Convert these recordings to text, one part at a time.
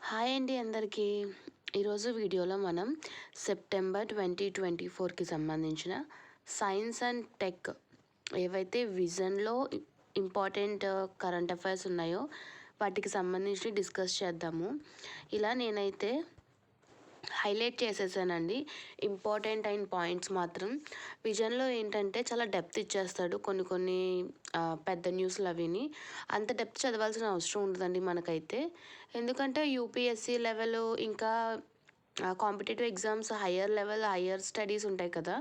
Hi అండి అందరికీ. ఈరోజు వీడియోలో మనం సెప్టెంబర్ 2024కి సంబంధించిన సైన్స్ అండ్ టెక్ ఏవైతే విజన్లో ఇంపార్టెంట్ కరెంట్ అఫైర్స్ ఉన్నాయో వాటికి సంబంధించి డిస్కస్ చేద్దాము. ఇలా నేనైతే హైలైట్ చేసేసానండి ఇంపార్టెంట్ అయిన పాయింట్స్ మాత్రం. విజన్లో ఏంటంటే చాలా డెప్త్ ఇచ్చేస్తాడు కొన్ని పెద్ద న్యూస్లు అవిని. అంత డెప్త్ చదవాల్సిన అవసరం ఉండదండి మనకైతే. ఎందుకంటే యూపీఎస్సీ లెవెల్ ఇంకా కాంపిటేటివ్ ఎగ్జామ్స్ హయ్యర్ స్టడీస్ ఉంటాయి కదా,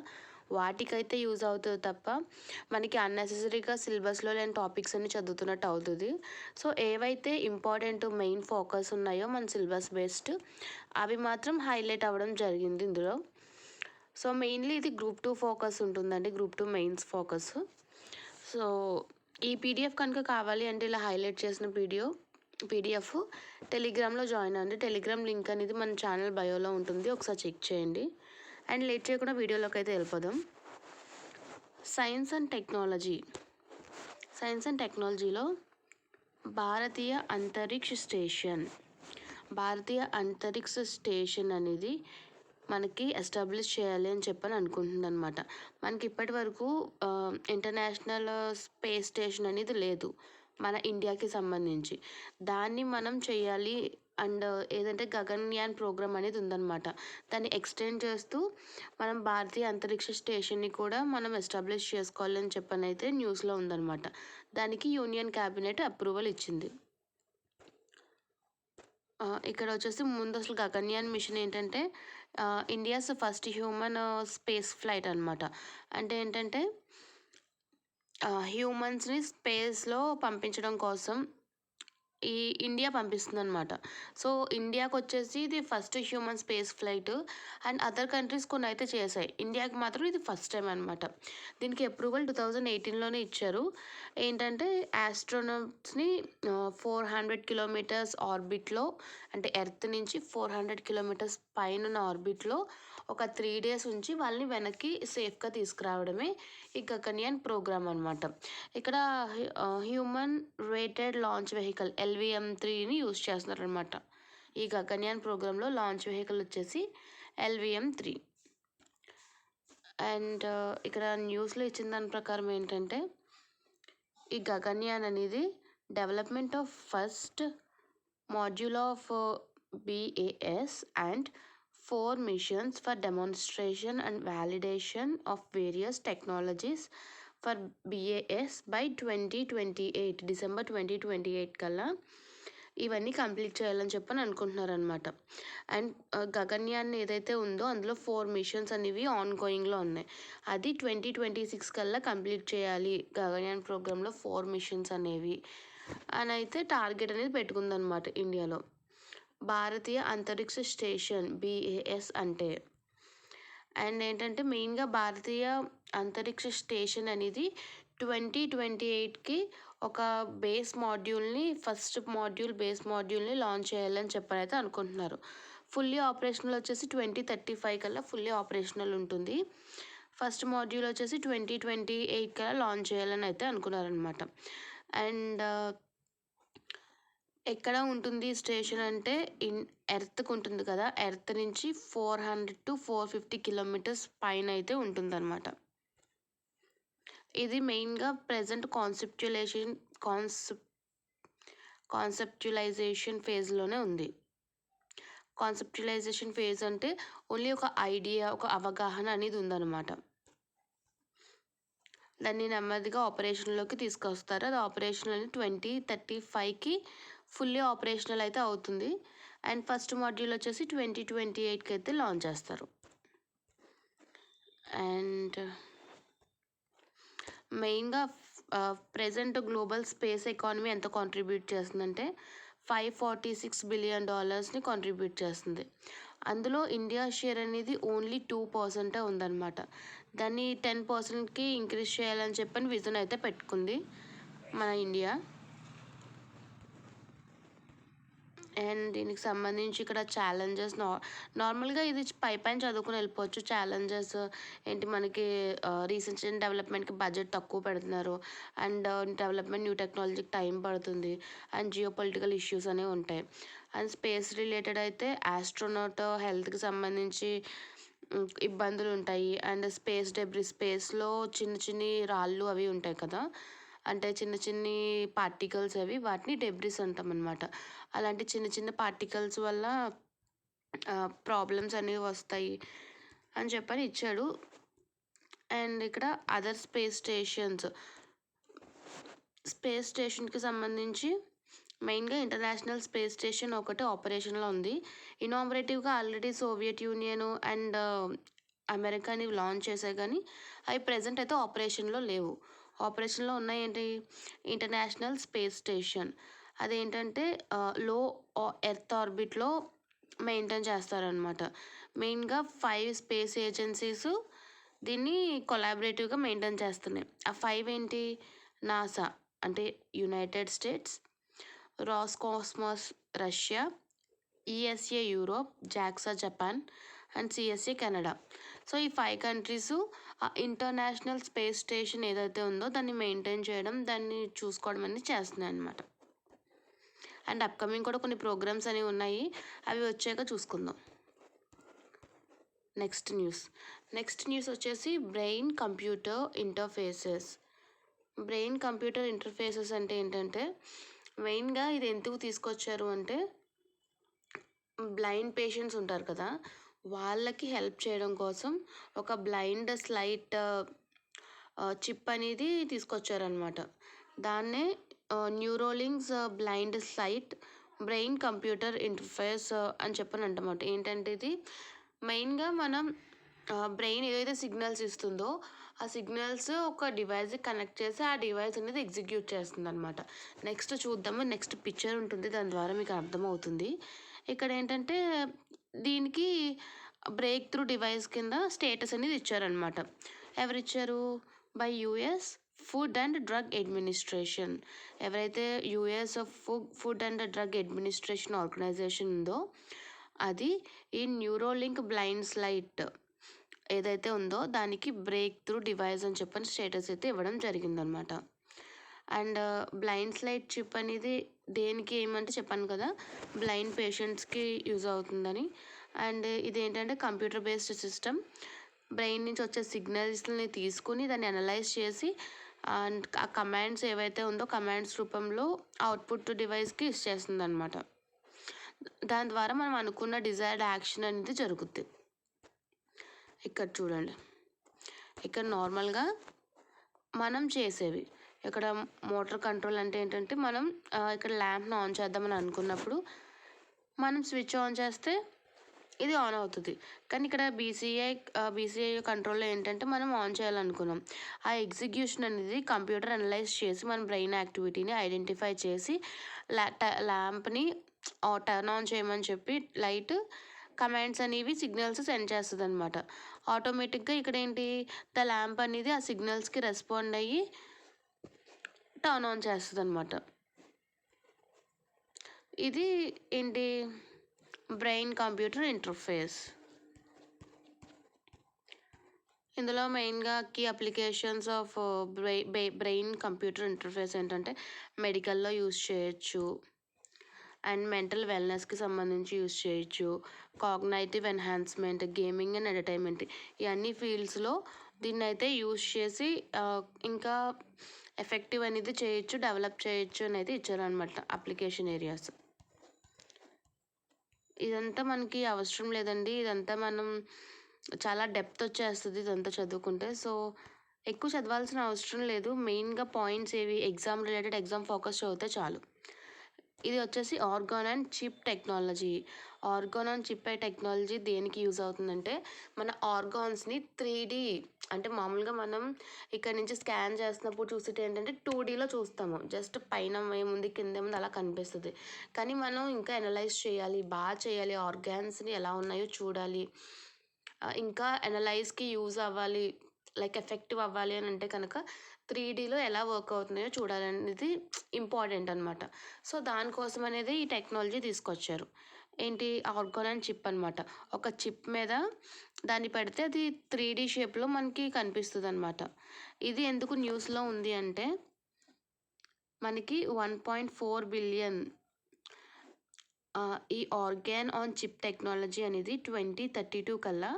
వాటికైతే యూజ్ అవుతుంది తప్ప మనకి అన్నెసెసరీగా సిలబస్లో లేని టాపిక్స్ అన్ని చదువుతున్నట్టు అవుతుంది. సో ఏవైతే ఇంపార్టెంట్ మెయిన్ ఫోకస్ ఉన్నాయో మన సిలబస్ బేస్డ్ అవి మాత్రం హైలైట్ అవ్వడం జరిగింది ఇందులో. సో మెయిన్లీ ఇది గ్రూప్ 2 ఫోకస్ ఉంటుందండి, గ్రూప్ 2 మెయిన్స్ ఫోకస్. సో ఈ పీడిఎఫ్ కనుక కావాలి అంటే ఇలా హైలైట్ చేసిన పీడిఎఫ్ టెలిగ్రామ్లో జాయిన్ అవ్వండి. టెలిగ్రామ్ లింక్ అనేది మన ఛానల్ బయోలో ఉంటుంది, ఒకసారి చెక్ చేయండి. అండ్ లేట్ చేయకుండా వీడియోలోకి అయితే వెళ్ళిపోదాం. సైన్స్ అండ్ టెక్నాలజీలో భారతీయ అంతరిక్ష స్టేషన్ అనేది మనకి ఎస్టాబ్లిష్ చేయాలి అని చెప్పని అనుకుంటుంది అనమాట. మనకి ఇప్పటి వరకు ఇంటర్నేషనల్ స్పేస్ స్టేషన్ అనేది లేదు మన ఇండియాకి సంబంధించి. దాన్ని మనం చేయాలి. అండ్ ఏదంటే గగన్యాన్ ప్రోగ్రామ్ అనేది ఉందన్నమాట. దాన్ని ఎక్స్టెండ్ చేస్తూ మనం భారతీయ అంతరిక్ష స్టేషన్ని కూడా మనం ఎస్టాబ్లిష్ చేసుకోవాలని చెప్పని అయితే న్యూస్లో ఉందన్నమాట. దానికి యూనియన్ క్యాబినెట్ అప్రూవల్ ఇచ్చింది. ఇక్కడ వచ్చేసి ముందు అసలు గగన్యాన్ మిషన్ ఏంటంటే India's first human space flight అనమాట. అంటే ఏంటంటే హ్యూమన్స్ని స్పేస్లో పంపించడం కోసం ఈ ఇండియా పంపిస్తుంది అనమాట. సో ఇండియాకి వచ్చేసి ఇది first human space flight. And other countries కొన్ని అయితే చేశాయి, ఇండియాకి మాత్రం ఇది ఫస్ట్ టైం అనమాట. దీనికి అప్రూవల్ 2018లోనే ఇచ్చారు. ఏంటంటే ఆస్ట్రోనట్స్ని 400 కిలోమీటర్స్ ఆర్బిట్లో, అంటే ఎర్త్ నుంచి 400 కిలోమీటర్స్ పైన ఆర్బిట్లో ఒక 3 days ఉంచి వాళ్ళని వెనక్కి సేఫ్గా తీసుకురావడమే ఈ గగన్యాన్ ప్రోగ్రామ్ అనమాట. ఇక్కడ హ్యూమన్ రేటెడ్ లాంచ్ వెహికల్ LVM-3ని యూజ్ చేస్తున్నారనమాట. ఈ గగన్యాన్ ప్రోగ్రాంలో లాంచ్ వెహికల్ వచ్చేసి LVM-3. అండ్ ఇక్కడ న్యూస్లో ఇచ్చిన దాని ప్రకారం ఏంటంటే ఈ గగన్యాన్ అనేది development of first module of BAS and 4 missions for demonstration and validation of various technologies for BAS by 2028 December 2028 కల్లా ఇవన్నీ కంప్లీట్ చేయాలని చెప్పని అనుకుంటున్నారనమాట. అండ్ గగన్యాన్ ఏదైతే ఉందో అందులో 4 మిషన్స్ అనేవి ఆన్గోయింగ్లో ఉన్నాయి. అది 2026 కల్లా కంప్లీట్ చేయాలి గగన్యాన్ ప్రోగ్రాంలో 4 మిషన్స్ అనేవి అని అయితే టార్గెట్ అనేది పెట్టుకుందనమాట ఇండియాలో. భారతీయ అంతరిక్ష స్టేషన్ BAS అంటే. అండ్ ఏంటంటే మెయిన్గా భారతీయ అంతరిక్ష స్టేషన్ అనేది 2028కి ఒక బేస్ మాడ్యూల్ని లాంచ్ చేయాలని చెప్పని అయితే అనుకుంటున్నారు. ఫుల్లీ ఆపరేషనల్ వచ్చేసి 2035 కల్లా ఫుల్లీ ఆపరేషనల్ ఉంటుంది. ఫస్ట్ మాడ్యూల్ వచ్చేసి 2028 కల్లా లాంచ్ చేయాలని అయితే అనుకున్నారనమాట. అండ్ ఎక్కడ ఉంటుంది స్టేషన్ అంటే ఎర్త్కి ఉంటుంది కదా, ఎర్త్ నుంచి 400 to 450 కిలోమీటర్స్ పైన అయితే ఉంటుందన్నమాట. ఇది మెయిన్గా ప్రజెంట్ కాన్సెప్చువలైజేషన్ ఫేజ్లోనే ఉంది. కాన్సెప్చువలైజేషన్ ఫేజ్ అంటే ఓన్లీ ఒక ఐడియా, ఒక అవగాహన అనేది ఉందన్నమాట. దాన్ని నెమ్మదిగా ఆపరేషన్లోకి తీసుకొస్తారు. అది ఆపరేషనల్ అని 2035కి ఫుల్లీ ఆపరేషనల్ అయితే అవుతుంది. అండ్ ఫస్ట్ మాడ్యూల్ వచ్చేసి 2028కి అయితే లాంచ్ చేస్తారు. అండ్ మెయిన్గా ప్రజెంట్ గ్లోబల్ స్పేస్ ఎకానమీ ఎంత కాంట్రిబ్యూట్ చేస్తుందంటే $546 బిలియన్ కాంట్రిబ్యూట్ చేస్తుంది. అందులో ఇండియా షేర్ అనేది ఓన్లీ 2% ఉందన్నమాట. దాన్ని 10%కి ఇంక్రీజ్ చేయాలని చెప్పని విజన్ అయితే పెట్టుకుంది మన ఇండియా. అండ్ దీనికి సంబంధించి ఇక్కడ ఛాలెంజెస్ నార్మల్గా ఇది పైన చదువుకుని వెళ్ళిపోవచ్చు. ఛాలెంజెస్ ఏంటి మనకి రీసెర్చ్ అండ్ డెవలప్మెంట్కి బడ్జెట్ తక్కువ పెడుతున్నారు, అండ్ డెవలప్మెంట్ న్యూ టెక్నాలజీకి టైం పడుతుంది, అండ్ జియో పొలిటికల్ ఇష్యూస్ అనేవి ఉంటాయి. అండ్ స్పేస్ రిలేటెడ్ అయితే ఆస్ట్రోనాట్ హెల్త్కి సంబంధించి ఇబ్బందులు ఉంటాయి. అండ్ స్పేస్ డెబ్రిస్, స్పేస్లో చిన్న చిన్ని రాళ్ళు అవి ఉంటాయి కదా, అంటే చిన్న చిన్ని పార్టికల్స్ అవి, వాటిని డెబ్రిస్ అంటాం అనమాట. అలాంటి చిన్న చిన్న పార్టికల్స్ వల్ల ప్రాబ్లమ్స్ అనేవి వస్తాయి అని చెప్పని ఇచ్చాడు. అండ్ ఇక్కడ అదర్ స్పేస్ స్టేషన్కి సంబంధించి మెయిన్గా ఇంటర్నేషనల్ స్పేస్ స్టేషన్ ఒకటి ఆపరేషన్లో ఉంది. ఇనామరేటివ్గా ఆల్రెడీ సోవియట్ యూనియన్ అండ్ అమెరికాని లాంచ్ చేశాయి, కానీ అవి ప్రజెంట్ అయితే ఆపరేషన్లో లేవు. ఆపరేషన్లో ఉన్నాయి ఏంటి, ఇంటర్నేషనల్ స్పేస్ స్టేషన్, అదేంటంటే లో ఎర్త్ ఆర్బిట్లో మెయింటైన్ చేస్తారనమాట. మెయిన్గా 5 స్పేస్ ఏజెన్సీస్ దీన్ని కొలాబరేటివ్గా మెయింటైన్ చేస్తున్నాయి. ఆ 5 ఏంటి, నాసా అంటే United States, Roscosmos Russia, ESA Europe, JAXA Japan, and CSA Canada. So ఈ 5 కంట్రీస్ ఇంటర్నేషనల్ స్పేస్ స్టేషన్ ఏదైతే ఉందో దాన్ని మెయింటైన్ చేయడం, దాన్ని చూసుకోవడం అనేది చేస్తున్నాయి అన్నమాట. అండ్ అప్కమింగ్ కూడా కొన్ని ప్రోగ్రామ్స్ అనేవి ఉన్నాయి, అవి వచ్చాక చూసుకుందాం. నెక్స్ట్ న్యూస్ వచ్చేసి బ్రెయిన్ కంప్యూటర్ ఇంటర్ఫేసెస్ అంటే ఏంటంటే, మెయిన్గా ఇది ఎందుకు తీసుకొచ్చారు అంటే, బ్లైండ్ పేషెంట్స్ ఉంటారు కదా, వాళ్ళకి హెల్ప్ చేయడం కోసం ఒక బ్లైండ్ స్లైట్ చిప్ అనేది తీసుకొచ్చారనమాట. దాన్నే Neuralink's blind sight brain computer interface అని చెప్పని అంటమాట. ఏంటంటే ఇది మెయిన్గా మనం బ్రెయిన్ ఏదైతే సిగ్నల్స్ ఇస్తుందో ఆ సిగ్నల్స్ ఒక డివైస్కి కనెక్ట్ చేసి ఆ డివైస్ అనేది ఎగ్జిక్యూట్ చేస్తుంది అనమాట. నెక్స్ట్ చూద్దాము, నెక్స్ట్ పిక్చర్ ఉంటుంది, దాని ద్వారా మీకు అర్థమవుతుంది. ఇక్కడ ఏంటంటే దీనికి బ్రేక్ త్రూ డివైస్ కింద స్టేటస్ అనేది ఇచ్చారనమాట. ఎవరిచ్చారు, by US food and drug administration. ఎవరైతే US food and drug administration organisation ఉందో అది ఈ న్యూరోలింక్ బ్లైండ్ స్లైట్ ఏదైతే ఉందో దానికి బ్రేక్ త్రూ డివైస్ అని చెప్పని స్టేటస్ అయితే ఇవ్వడం జరిగిందనమాట. అండ్ బ్లైండ్ స్లైట్ చిప్ అనేది దేనికి ఏమంటే చెప్పాను కదా, బ్లైండ్ పేషెంట్స్కి యూజ్ అవుతుందని. అండ్ ఇది ఏంటంటే కంప్యూటర్ బేస్డ్ సిస్టమ్, బ్రెయిన్ నుంచి వచ్చే సిగ్నల్స్ని తీసుకుని దాన్ని అనలైజ్ చేసి అండ్ ఆ కమాండ్స్ ఏవైతే ఉందో కమాండ్స్ రూపంలో అవుట్పుట్ డివైస్కి ఇచ్చేస్తుంది అనమాట. దాని ద్వారా మనం అనుకున్న డిజైర్డ్ యాక్షన్ అనేది జరుగుద్ది. ఇక్కడ చూడండి, ఇక్కడ నార్మల్గా మనం చేసేవి, ఇక్కడ మోటార్ కంట్రోల్ అంటే ఏంటంటే మనం ఇక్కడ ల్యాంప్ను ఆన్ చేద్దామని అనుకున్నప్పుడు మనం స్విచ్ ఆన్ చేస్తే ఇది ఆన్ అవుతుంది. కానీ ఇక్కడ బీసీఐ కంట్రోల్లో ఏంటంటే మనం ఆన్ చేయాలనుకున్నాం, ఆ ఎగ్జిక్యూషన్ అనేది కంప్యూటర్ అనలైజ్ చేసి మన బ్రెయిన్ యాక్టివిటీని ఐడెంటిఫై చేసి ల్యాంప్ని టర్న్ ఆన్ చేయమని చెప్పి లైట్ కమాండ్స్ అనేవి సిగ్నల్స్ సెండ్ చేస్తుంది అనమాట. ఆటోమేటిక్గా ఇక్కడ ఏంటి, ద ల్యాంప్ అనేది ఆ సిగ్నల్స్కి రెస్పాండ్ అయ్యి టర్న్ ఆన్ చేస్తుంది అనమాట. ఇది ఏంటి, బ్రెయిన్ కంప్యూటర్ ఇంటర్ఫేస్. ఇందులో మెయిన్గా key applications of brain computer interface ఏంటంటే మెడికల్లో యూజ్ చేయొచ్చు, అండ్ మెంటల్ వెల్నెస్కి సంబంధించి యూజ్ చేయొచ్చు, cognitive enhancement, gaming and entertainment, ఈ అన్ని ఫీల్డ్స్లో దీన్ని అయితే యూజ్ చేసి ఇంకా ఎఫెక్టివ్ అనేది చేయొచ్చు, డెవలప్ చేయొచ్చు అని అయితే ఇచ్చారనమాట అప్లికేషన్ ఏరియాస్. ఇదంతా మనకి అవసరం లేదండి, ఇదంతా మనం చాలా డెప్త్ వచ్చేస్తుంది ఇదంతా చదువుకుంటే. సో ఎక్కువ చదవాల్సిన అవసరం లేదు, మెయిన్గా పాయింట్స్ ఏవి ఎగ్జామ్ రిలేటెడ్ ఎగ్జామ్ ఫోకస్ చదివితే చాలు. ఇది వచ్చేసి organ and chip technology. Organ and chip technology దేనికి యూజ్ అవుతుందంటే, మన ఆర్గాన్స్ని 3D అంటే మామూలుగా మనం ఇక్కడ నుంచి స్కాన్ చేస్తున్నప్పుడు చూసేది ఏంటంటే 2Dలో చూస్తాము, జస్ట్ పైన ఏముంది కింద ఏముంది అలా కనిపిస్తుంది. కానీ మనం ఇంకా అనలైజ్ చేయాలి, బాగా చేయాలి, ఆర్గాన్స్ని ఎలా ఉన్నాయో చూడాలి, ఇంకా అనలైజ్కి యూజ్ అవ్వాలి, లైక్ ఎఫెక్టివ్ అవ్వాలి అని అంటే కనుక 3Dలో ఎలా వర్క్ అవుతున్నాయో చూడాలనేది ఇంపార్టెంట్ అనమాట. సో దానికోసం అనేది ఈ టెక్నాలజీ తీసుకొచ్చారు. ఏంటి ఆర్గాన్ అండ్ చిప్ అనమాట. ఒక చిప్ మీద దాన్ని పెడితే అది 3D షేప్లో మనకి కనిపిస్తుంది అనమాట. ఇది ఎందుకు న్యూస్లో ఉంది అంటే మనకి 1.4 బిలియన్ ఈ ఆర్గాన్ ఆన్ చిప్ టెక్నాలజీ అనేది 2032 కల్లా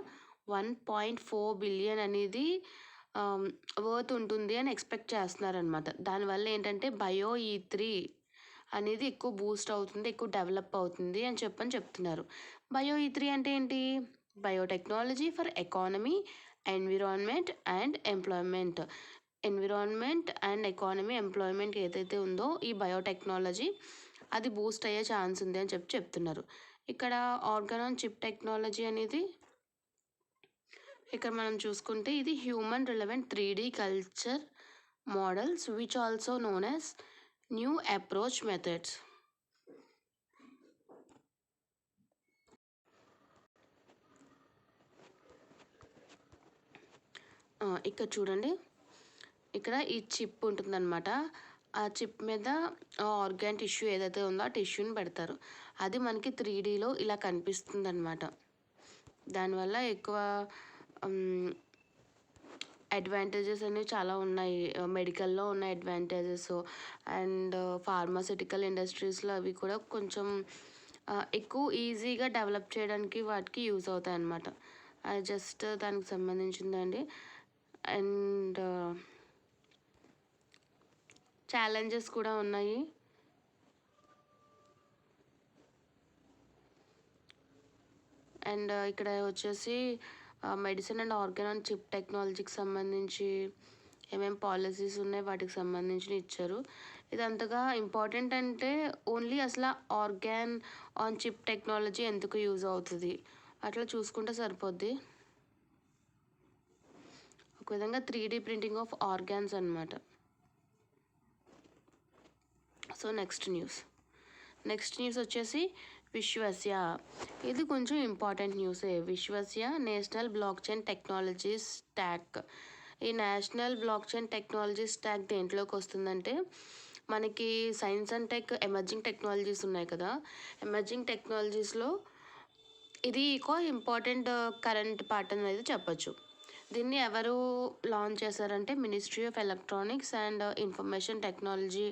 1.4 బిలియన్ అనేది వర్త్ ఉంటుంది అని ఎక్స్పెక్ట్ చేస్తున్నారనమాట. దానివల్ల ఏంటంటే బయో E3 అనేది ఎక్కువ బూస్ట్ అవుతుంది, ఎక్కువ డెవలప్ అవుతుంది అని చెప్తున్నారు. బయో E3 అంటే ఏంటి? Biotechnology for economy, environment and employment. Environment and economy, employment ఏదైతే ఉందో ఈ బయోటెక్నాలజీ అది బూస్ట్ అయ్యే ఛాన్స్ ఉంది అని చెప్తున్నారు. ఇక్కడ ఆర్గాన్ ఆన్ చిప్ టెక్నాలజీ అనేది ఇక్కడ మనం చూసుకుంటే ఇది human relevant 3D culture models which also known as new approach methods. ఇక్కడ చూడండి, ఇక్కడ ఈ చిప్ ఉంటుందన్నమాట. ఆ చిప్ మీద ఆర్గాన్ టిష్యూ ఏదైతే ఉందో ఆ టిష్యూని పెడతారు. అది మనకి 3Dలో ఇలా కనిపిస్తుంది అనమాట. దానివల్ల ఎక్కువ అడ్వాంటేజెస్ అనేవి చాలా ఉన్నాయి. మెడికల్లో ఉన్న అడ్వాంటేజెస్ అండ్ ఫార్మాసిటికల్ ఇండస్ట్రీస్లో అవి కూడా కొంచెం ఎక్కువ ఈజీగా డెవలప్ చేయడానికి వాటికి యూజ్ అవుతాయి అన్నమాట. అది జస్ట్ దానికి సంబంధించిందండి. అండ్ ఛాలెంజెస్ కూడా ఉన్నాయి. అండ్ ఇక్కడ వచ్చేసి medicine and organ and chip టెక్నాలజీకి సంబంధించి ఏమేమి పాలసీస్ ఉన్నాయి వాటికి సంబంధించి ఇచ్చారు. ఇది అంతగా ఇంపార్టెంట్ అంటే ఓన్లీ అసలు ఆర్గాన్ ఆన్ చిప్ టెక్నాలజీ ఎందుకు యూజ్ అవుతుంది అట్లా చూసుకుంటే సరిపోద్ది. ఒక విధంగా 3D ప్రింటింగ్ ఆఫ్ ఆర్గాన్స్ అనమాట. సో నెక్స్ట్ న్యూస్ వచ్చేసి విశ్వస్య. ఇది కొంచెం ఇంపార్టెంట్ న్యూసే. Vishvasya national blockchain technology stack. ఈ national blockchain technology stack దేంట్లోకి వస్తుందంటే మనకి science and tech emerging technologies ఉన్నాయి కదా, ఎమర్జింగ్ టెక్నాలజీస్లో ఇది ఒక ఇంపార్టెంట్ కరెంట్ పార్ట్ అనేది చెప్పచ్చు. దీన్ని ఎవరు లాంచ్ చేశారంటే ministry of electronics and information technology.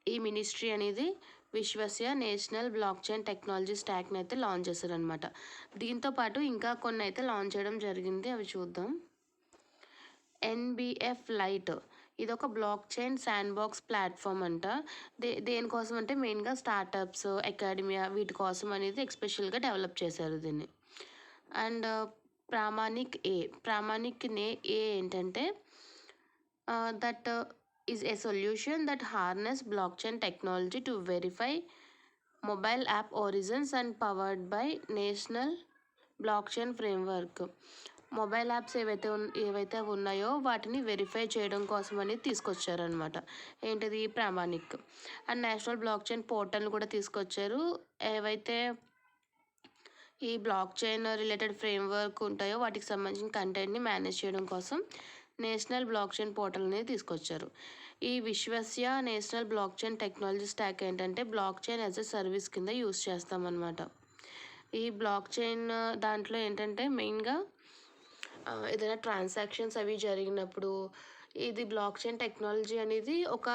ఈ మినిస్ట్రీ అనేది విశ్వస్య నేషనల్ బ్లాక్ చైన్ టెక్నాలజీ స్టాక్ని అయితే లాంచ్ చేశారనమాట. దీంతోపాటు ఇంకా కొన్ని అయితే లాంచ్ చేయడం జరిగింది, అవి చూద్దాం. NBF లైట్ ఇది ఒక block chain sand box platform అంట. దేనికోసం అంటే మెయిన్గా స్టార్టప్స్, అకాడమియా వీటి కోసం అనేది ఎక్స్పెషల్గా డెవలప్ చేశారు దీన్ని. అండ్ ప్రామాణిక్ ఏ ఏంటంటే that is a solution that harness blockchain technology to verify mobile app origins and powered by national blockchain framework. Mobile apps ఏవైతే ఉన్నాయో వాటిని వెరిఫై చేయడం కోసం అనేది తీసుకొచ్చారనమాట. ఏంటిది? Pramanik. And national blockchain పోర్టల్ని కూడా తీసుకొచ్చారు. ఏవైతే ఈ బ్లాక్ చైన్ రిలేటెడ్ ఫ్రేమ్వర్క్ ఉంటాయో వాటికి సంబంధించిన కంటెంట్ని మేనేజ్ చేయడం కోసం నేషనల్ బ్లాక్ చైన్ పోర్టల్ అనేది తీసుకొచ్చారు. ఈ Vishvasya national blockchain technology stack ఏంటంటే blockchain as a service కింద యూస్ చేస్తామన్నమాట. ఈ బ్లాక్ చైన్ దాంట్లో ఏంటంటే మెయిన్గా ఏదైనా ట్రాన్సాక్షన్స్ అవి జరిగినప్పుడు ఇది బ్లాక్ చైన్ టెక్నాలజీ అనేది ఒక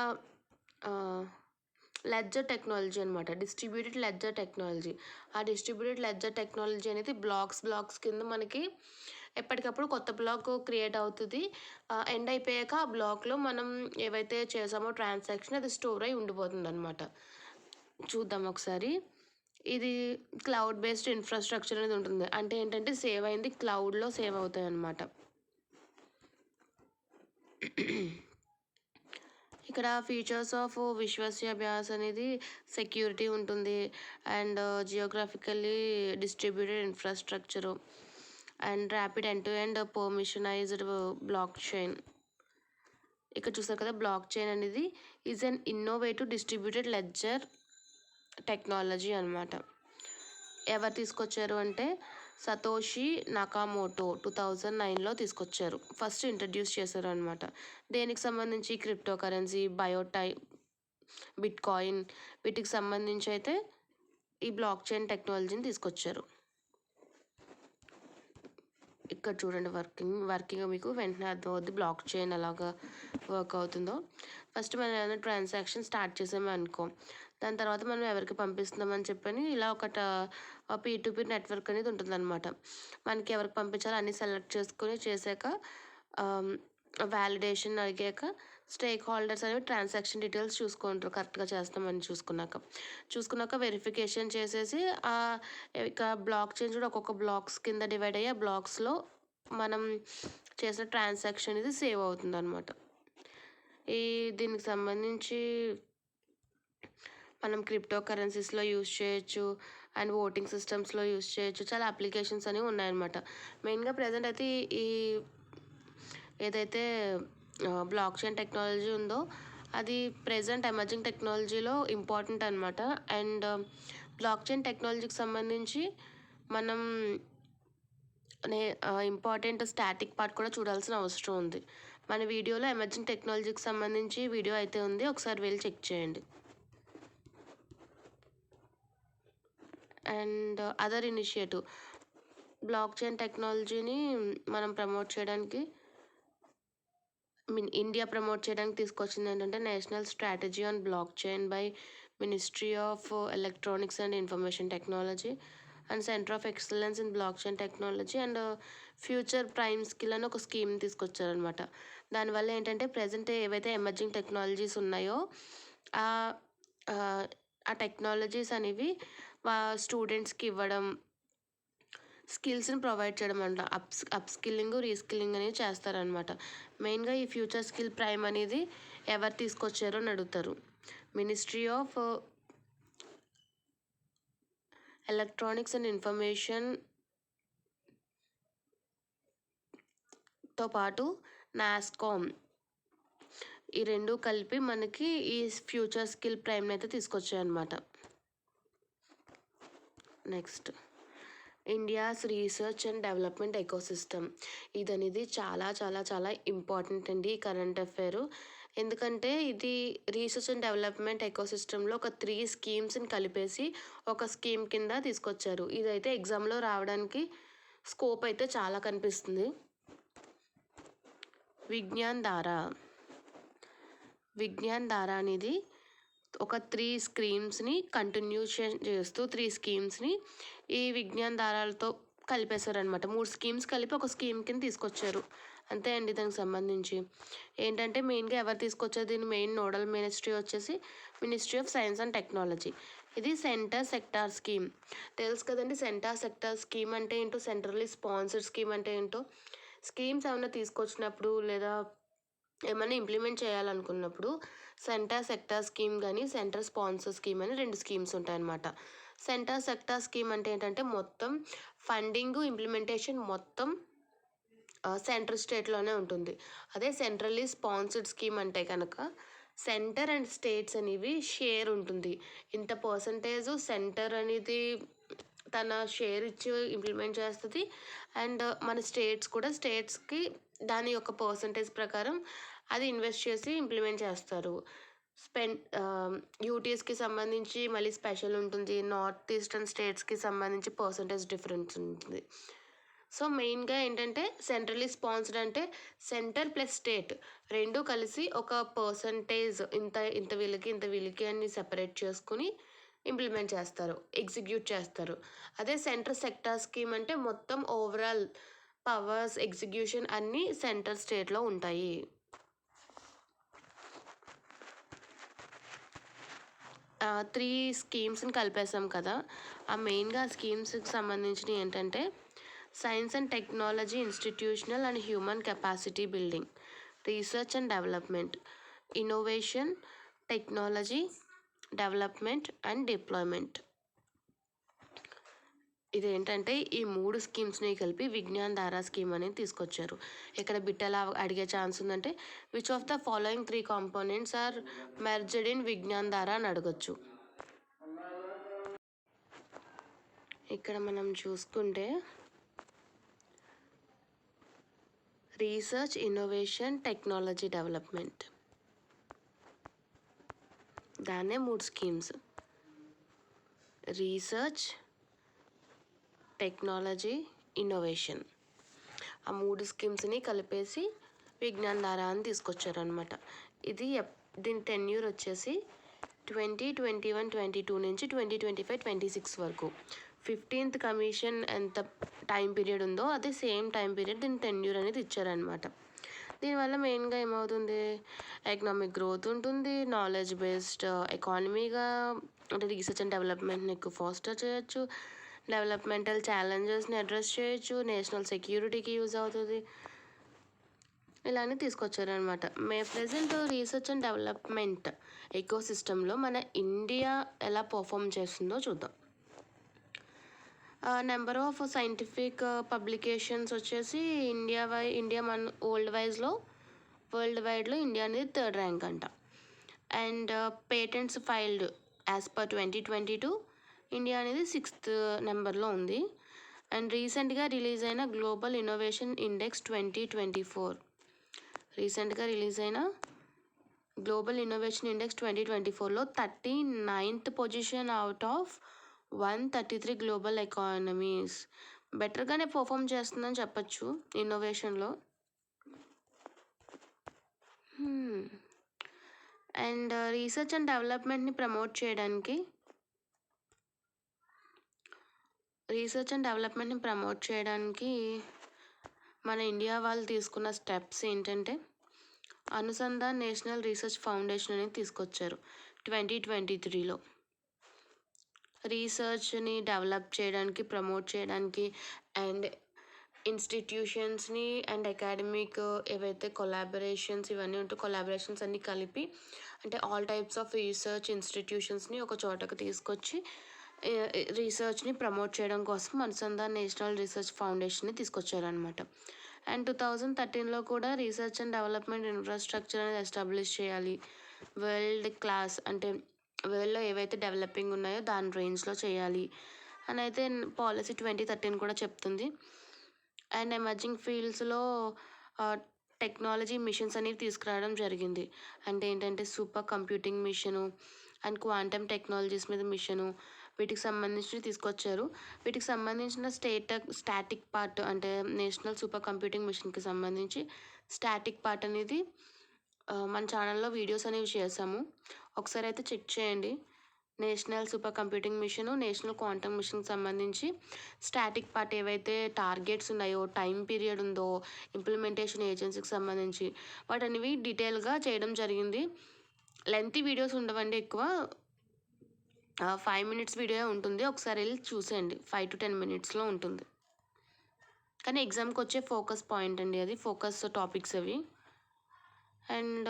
లెడ్జర్ టెక్నాలజీ అనమాట. Distributed ledger technology. ఆ డిస్ట్రిబ్యూటెడ్ లెడ్జర్ టెక్నాలజీ అనేది బ్లాక్స్ కింద మనకి ఎప్పటికప్పుడు కొత్త బ్లాక్ క్రియేట్ అవుతుంది. ఎండ్ అయిపోయాక ఆ బ్లాక్లో మనం ఏవైతే చేసామో ట్రాన్సాక్షన్ అది స్టోర్ అయి ఉండిపోతుంది అనమాట. చూద్దాం ఒకసారి. ఇది క్లౌడ్ బేస్డ్ ఇన్ఫ్రాస్ట్రక్చర్ అనేది ఉంటుంది. అంటే ఏంటంటే సేవ్ అయింది క్లౌడ్లో సేవ్ అవుతాయి అన్నమాట. ఇక్కడ ఫీచర్స్ ఆఫ్ విశ్వస్య బ్యాస్ అనేది సెక్యూరిటీ ఉంటుంది and geographically distributed infrastructure and rapid end to end permissionised blockchain. ఇక్కడ చూసారు కదా, బ్లాక్ చైన్ అనేది is an innovative distributed ledger technology అనమాట. ఎవరు తీసుకొచ్చారు అంటే సతోషి నకామోటో 2009లో తీసుకొచ్చారు. ఫస్ట్ ఇంట్రడ్యూస్ చేశారు అనమాట. దేనికి సంబంధించి క్రిప్టో కరెన్సీ, బిట్కాయిన్ వీటికి సంబంధించి అయితే ఈ బ్లాక్ చైన్ టెక్నాలజీని తీసుకొచ్చారు. ఇక్కడ చూడండి వర్కింగ్ మీకు వెంటనే అర్థమవుద్ది బ్లాక్ చైన్ ఎలాగా వర్క్ అవుతుందో. ఫస్ట్ మనం ఏదైనా ట్రాన్సాక్షన్ స్టార్ట్ చేసాము అనుకో, దాని తర్వాత మనం ఎవరికి పంపిస్తున్నామని చెప్పని ఇలా P2P నెట్వర్క్ అనేది ఉంటుందన్నమాట. మనకి ఎవరికి పంపించాలో అన్నీ సెలెక్ట్ చేశాక వ్యాలిడేషన్ అడిగాక స్టేక్ హోల్డర్స్ అనేవి ట్రాన్సాక్షన్ డీటెయిల్స్ చూసుకుంటారు కరెక్ట్గా చేస్తామని చూసుకున్నాక వెరిఫికేషన్ చేసేసి ఇక బ్లాక్ చైన్ కూడా ఒక్కొక్క బ్లాక్స్ కింద డివైడ్ అయ్యి ఆ బ్లాక్స్లో మనం చేసిన ట్రాన్సాక్షన్ ఇది సేవ్ అవుతుంది అనమాట. దీనికి సంబంధించి మనం క్రిప్టో కరెన్సీస్లో యూస్ చేయొచ్చు అండ్ ఓటింగ్ సిస్టమ్స్లో యూస్ చేయొచ్చు. చాలా అప్లికేషన్స్ అనేవి ఉన్నాయన్నమాట. మెయిన్గా ప్రజెంట్ అయితే ఈ ఏదైతే బ్లాక్ చైన్ టెక్నాలజీ ఉందో అది ప్రెజెంట్ ఎమర్జింగ్ టెక్నాలజీలో ఇంపార్టెంట్ అనమాట. అండ్ బ్లాక్ చైన్ టెక్నాలజీకి సంబంధించి మనం ఇంపార్టెంట్ స్టాటిక్ పార్ట్ కూడా చూడాల్సిన అవసరం ఉంది. మన వీడియోలో ఎమర్జింగ్ టెక్నాలజీకి సంబంధించి వీడియో అయితే ఉంది, ఒకసారి వెళ్ళి చెక్ చేయండి. And other initiative block chain టెక్నాలజీని మనం ప్రమోట్ చేయడానికి ఇండియా ప్రమోట్ చేయడానికి తీసుకొచ్చింది ఏంటంటే national strategy on block chain by ministry of electronics and information technology and centre of excellence in block chain technology and future prime skill అని ఒక scheme తీసుకొచ్చారనమాట. దానివల్ల ఏంటంటే ప్రజెంట్ ఏవైతే ఎమర్జింగ్ టెక్నాలజీస్ ఉన్నాయో ఆ టెక్నాలజీస్ అనేవి స్టూడెంట్స్కి ఇవ్వడం, స్కిల్స్ని ప్రొవైడ్ చేయడం అంట. అప్స్కిల్లింగ్ రీస్కిల్లింగ్ అనేవి చేస్తారనమాట. మెయిన్గా ఈ ఫ్యూచర్ స్కిల్ ప్రైమ్ అనేది ఎవరు తీసుకొచ్చారో అని అడుగుతారు. మినిస్ట్రీ ఆఫ్ ఎలక్ట్రానిక్స్ అండ్ ఇన్ఫర్మేషన్తో పాటు నాస్కామ్ ఈ రెండు కలిపి మనకి ఈ ఫ్యూచర్ స్కిల్ ప్రైమ్ని అయితే తీసుకొచ్చాయన్నమాట. Next India's research and development ecosystem. ఇది అనేది చాలా చాలా చాలా ఇంపార్టెంట్ అండి ఈ కరెంట్ అఫైరు. ఎందుకంటే ఇది రీసెర్చ్ అండ్ డెవలప్మెంట్ ఎకోసిస్టంలో ఒక 3 స్కీమ్స్ని కలిపేసి ఒక స్కీమ్ కింద తీసుకొచ్చారు. ఇదైతే ఎగ్జామ్లో రావడానికి స్కోప్ అయితే చాలా కనిపిస్తుంది. విజ్ఞాన్ ధార అనేది ఒక 3 స్కీమ్స్ని కంటిన్యూషన్ చేస్తూ 3 స్కీమ్స్ని ఈ విజ్ఞాన్ ధారాలతో కలిపేశారనమాట. 3 స్కీమ్స్ కలిపి ఒక స్కీమ్ కింద తీసుకొచ్చారు. అంతే అండి. దానికి సంబంధించి ఏంటంటే మెయిన్గా ఎవరు తీసుకొచ్చారు, దీని మెయిన్ నోడల్ మినిస్ట్రీ వచ్చేసి ministry of science and technology. ఇది సెంటర్ సెక్టార్ స్కీమ్. తెలుసు కదండి సెంటర్ సెక్టార్ స్కీమ్ అంటే ఏంటో, సెంట్రల్లీ స్పాన్సర్డ్ స్కీమ్ అంటే ఏంటో. స్కీమ్స్ ఏమైనా తీసుకొచ్చినప్పుడు లేదా ఏమైనా ఇంప్లిమెంట్ చేయాలనుకున్నప్పుడు సెంటర్ సెక్టార్ స్కీమ్ కానీ సెంటర్ స్పాన్సర్ స్కీమ్ అని 2 స్కీమ్స్ ఉంటాయన్నమాట. సెంటర్ సెక్టార్ స్కీమ్ అంటే ఏంటంటే మొత్తం ఫండింగ్ ఇంప్లిమెంటేషన్ మొత్తం సెంట్రల్ స్టేట్లోనే ఉంటుంది. అదే సెంట్రల్లీ స్పాన్సర్డ్ స్కీమ్ అంటే కనుక సెంటర్ అండ్ స్టేట్స్ అనేవి షేర్ ఉంటుంది. ఇంత పర్సంటేజ్ సెంటర్ అనేది తన షేర్ ఇచ్చి ఇంప్లిమెంట్ చేస్తుంది. అండ్ మన స్టేట్స్కి దాని యొక్క పర్సంటేజ్ ప్రకారం అది ఇన్వెస్ట్ చేసి ఇంప్లిమెంట్ చేస్తారు. యూటీస్కి సంబంధించి మళ్ళీ స్పెషల్ ఉంటుంది. నార్త్ ఈస్టర్న్ స్టేట్స్కి సంబంధించి పర్సంటేజ్ డిఫరెన్స్ ఉంటుంది. సో మెయిన్గా ఏంటంటే సెంట్రల్లీ స్పాన్సర్డ్ అంటే సెంటర్ ప్లస్ స్టేట్ రెండు కలిసి ఒక పర్సంటేజ్ ఇంత వీళ్ళకి అని సెపరేట్ చేసుకుని ఇంప్లిమెంట్ చేస్తారు, ఎగ్జిక్యూట్ చేస్తారు. అదే సెంటర్ సెక్టార్ స్కీమ్ అంటే మొత్తం ఓవరాల్ పవర్స్ ఎగ్జిక్యూషన్ అన్నీ సెంటర్ స్టేట్లో ఉంటాయి. త్రీ స్కీమ్స్ని కలిపేసాం కదా, ఆ మెయిన్గా స్కీమ్స్కి సంబంధించినవి ఏంటంటే science and technology institutional and human capacity building, research and development, innovation, technology development and deployment. ఇదేంటంటే ఈ 3 స్కీమ్స్ని కలిపి విజ్ఞాన్ ధారా స్కీమ్ అనేది తీసుకొచ్చారు. ఇక్కడ బిట్ ఎలా అడిగే ఛాన్స్ ఉందంటే which of the following 3 components are merged in Vigyan Dhara అని అడగచ్చు. ఇక్కడ మనం చూసుకుంటే రీసెర్చ్, ఇన్నోవేషన్, టెక్నాలజీ డెవలప్మెంట్. దాన్నే 3 స్కీమ్స్: రీసెర్చ్, టెక్నాలజీ, ఇన్నోవేషన్. ఆ 3 స్కీమ్స్ని కలిపేసి విజ్ఞాన్ ధార అని తీసుకొచ్చారనమాట. దీని టెన్యూర్ వచ్చేసి 2021-22 నుంచి 2025-26 వరకు. 15th కమిషన్ ఎంత టైం పీరియడ్ ఉందో అదే సేమ్ టైం పీరియడ్ దీని టెన్యూర్ అనేది ఇచ్చారనమాట. దీనివల్ల మెయిన్గా ఏమవుతుంది, ఎకనామిక్ గ్రోత్ ఉంటుంది, నాలెడ్జ్ బేస్డ్ ఎకానమీగా అంటే రీసెర్చ్ అండ్ డెవలప్మెంట్ని ఎక్కువ ఫాస్టర్ చేయొచ్చు, డెవలప్మెంటల్ ఛాలెంజెస్ని అడ్రస్ చేయొచ్చు, నేషనల్ సెక్యూరిటీకి యూజ్ అవుతుంది, ఇలానే తీసుకొచ్చారనమాట. Present research and development eco సిస్టంలో మన ఇండియా ఎలా పర్ఫామ్ చేస్తుందో చూద్దాం. నెంబర్ ఆఫ్ సైంటిఫిక్ పబ్లికేషన్స్ వచ్చేసి ఇండియా మన వరల్డ్ వైడ్లో ఇండియా అనేది 3rd ర్యాంక్ అంట. And patents filed as per 2022 India అనేది 6th నెంబర్లో ఉంది. అండ్ రీసెంట్గా రిలీజ్ అయిన global innovation index 2024 global innovation index 2024లో 39th position out of 133 global economies. బెటర్గానే పర్ఫామ్ చేస్తుందని చెప్పచ్చు ఇన్నోవేషన్లో. అండ్ రీసెర్చ్ అండ్ డెవలప్మెంట్ని ప్రమోట్ చేయడానికి మన ఇండియా వాళ్ళు తీసుకున్న స్టెప్స్ ఏంటంటే, అనుసంధాన్ నేషనల్ రీసెర్చ్ ఫౌండేషన్ అనేది తీసుకొచ్చారు 2023లో. రీసెర్చ్ని డెవలప్ చేయడానికి, ప్రమోట్ చేయడానికి అండ్ ఇన్స్టిట్యూషన్స్ని అండ్ అకాడమిక్ ఏవైతే ఇవన్నీ ఉంటే కొలాబరేషన్స్ అన్నీ కలిపి అంటే ఆల్ టైప్స్ ఆఫ్ రీసెర్చ్ ఇన్స్టిట్యూషన్స్ని ఒక చోటకు తీసుకొచ్చి రీసెర్చ్ని ప్రమోట్ చేయడం కోసం అనుసంధాన్ నేషనల్ రీసెర్చ్ ఫౌండేషన్ని తీసుకొచ్చారనమాట. అండ్ 2013లో కూడా రీసెర్చ్ అండ్ డెవలప్మెంట్ ఇన్ఫ్రాస్ట్రక్చర్ అనేది ఎస్టాబ్లిష్ చేయాలి, వరల్డ్ క్లాస్ అంటే వరల్డ్లో ఏవైతే డెవలపింగ్ ఉన్నాయో దాని రేంజ్లో చేయాలి అని అయితే పాలసీ 2013 కూడా చెప్తుంది. అండ్ ఎమర్జింగ్ ఫీల్డ్స్లో టెక్నాలజీ మిషన్స్ అనేవి తీసుకురావడం జరిగింది. అంటే ఏంటంటే super computing mission and quantum technologies మీద మిషను, వీటికి సంబంధించినవి తీసుకొచ్చారు. వీటికి సంబంధించిన స్టాటిక్ పార్ట్ అంటే నేషనల్ సూపర్ కంప్యూటింగ్ మిషన్కి సంబంధించి స్టాటిక్ పార్ట్ అనేది మన ఛానల్లో వీడియోస్ అనేవి చేసాము, ఒకసారి అయితే చెక్ చేయండి. National super computing mission, national quantum మిషన్కి సంబంధించి స్టాటిక్ పార్ట్ ఏవైతే టార్గెట్స్ ఉన్నాయో, టైం పీరియడ్ ఉందో, ఇంప్లిమెంటేషన్ ఏజెన్సీకి సంబంధించి వాటనేవి డీటెయిల్గా చేయడం జరిగింది. లెంతీ వీడియోస్ ఉండవండి, ఎక్కువ 5 minutes వీడియో ఉంటుంది, ఒకసారి వెళ్ళి చూసేయండి. 5 to 10 minutesలో ఉంటుంది. కానీ ఎగ్జామ్కి వచ్చే ఫోకస్ పాయింట్ అండి, అది ఫోకస్ టాపిక్స్ అవి. అండ్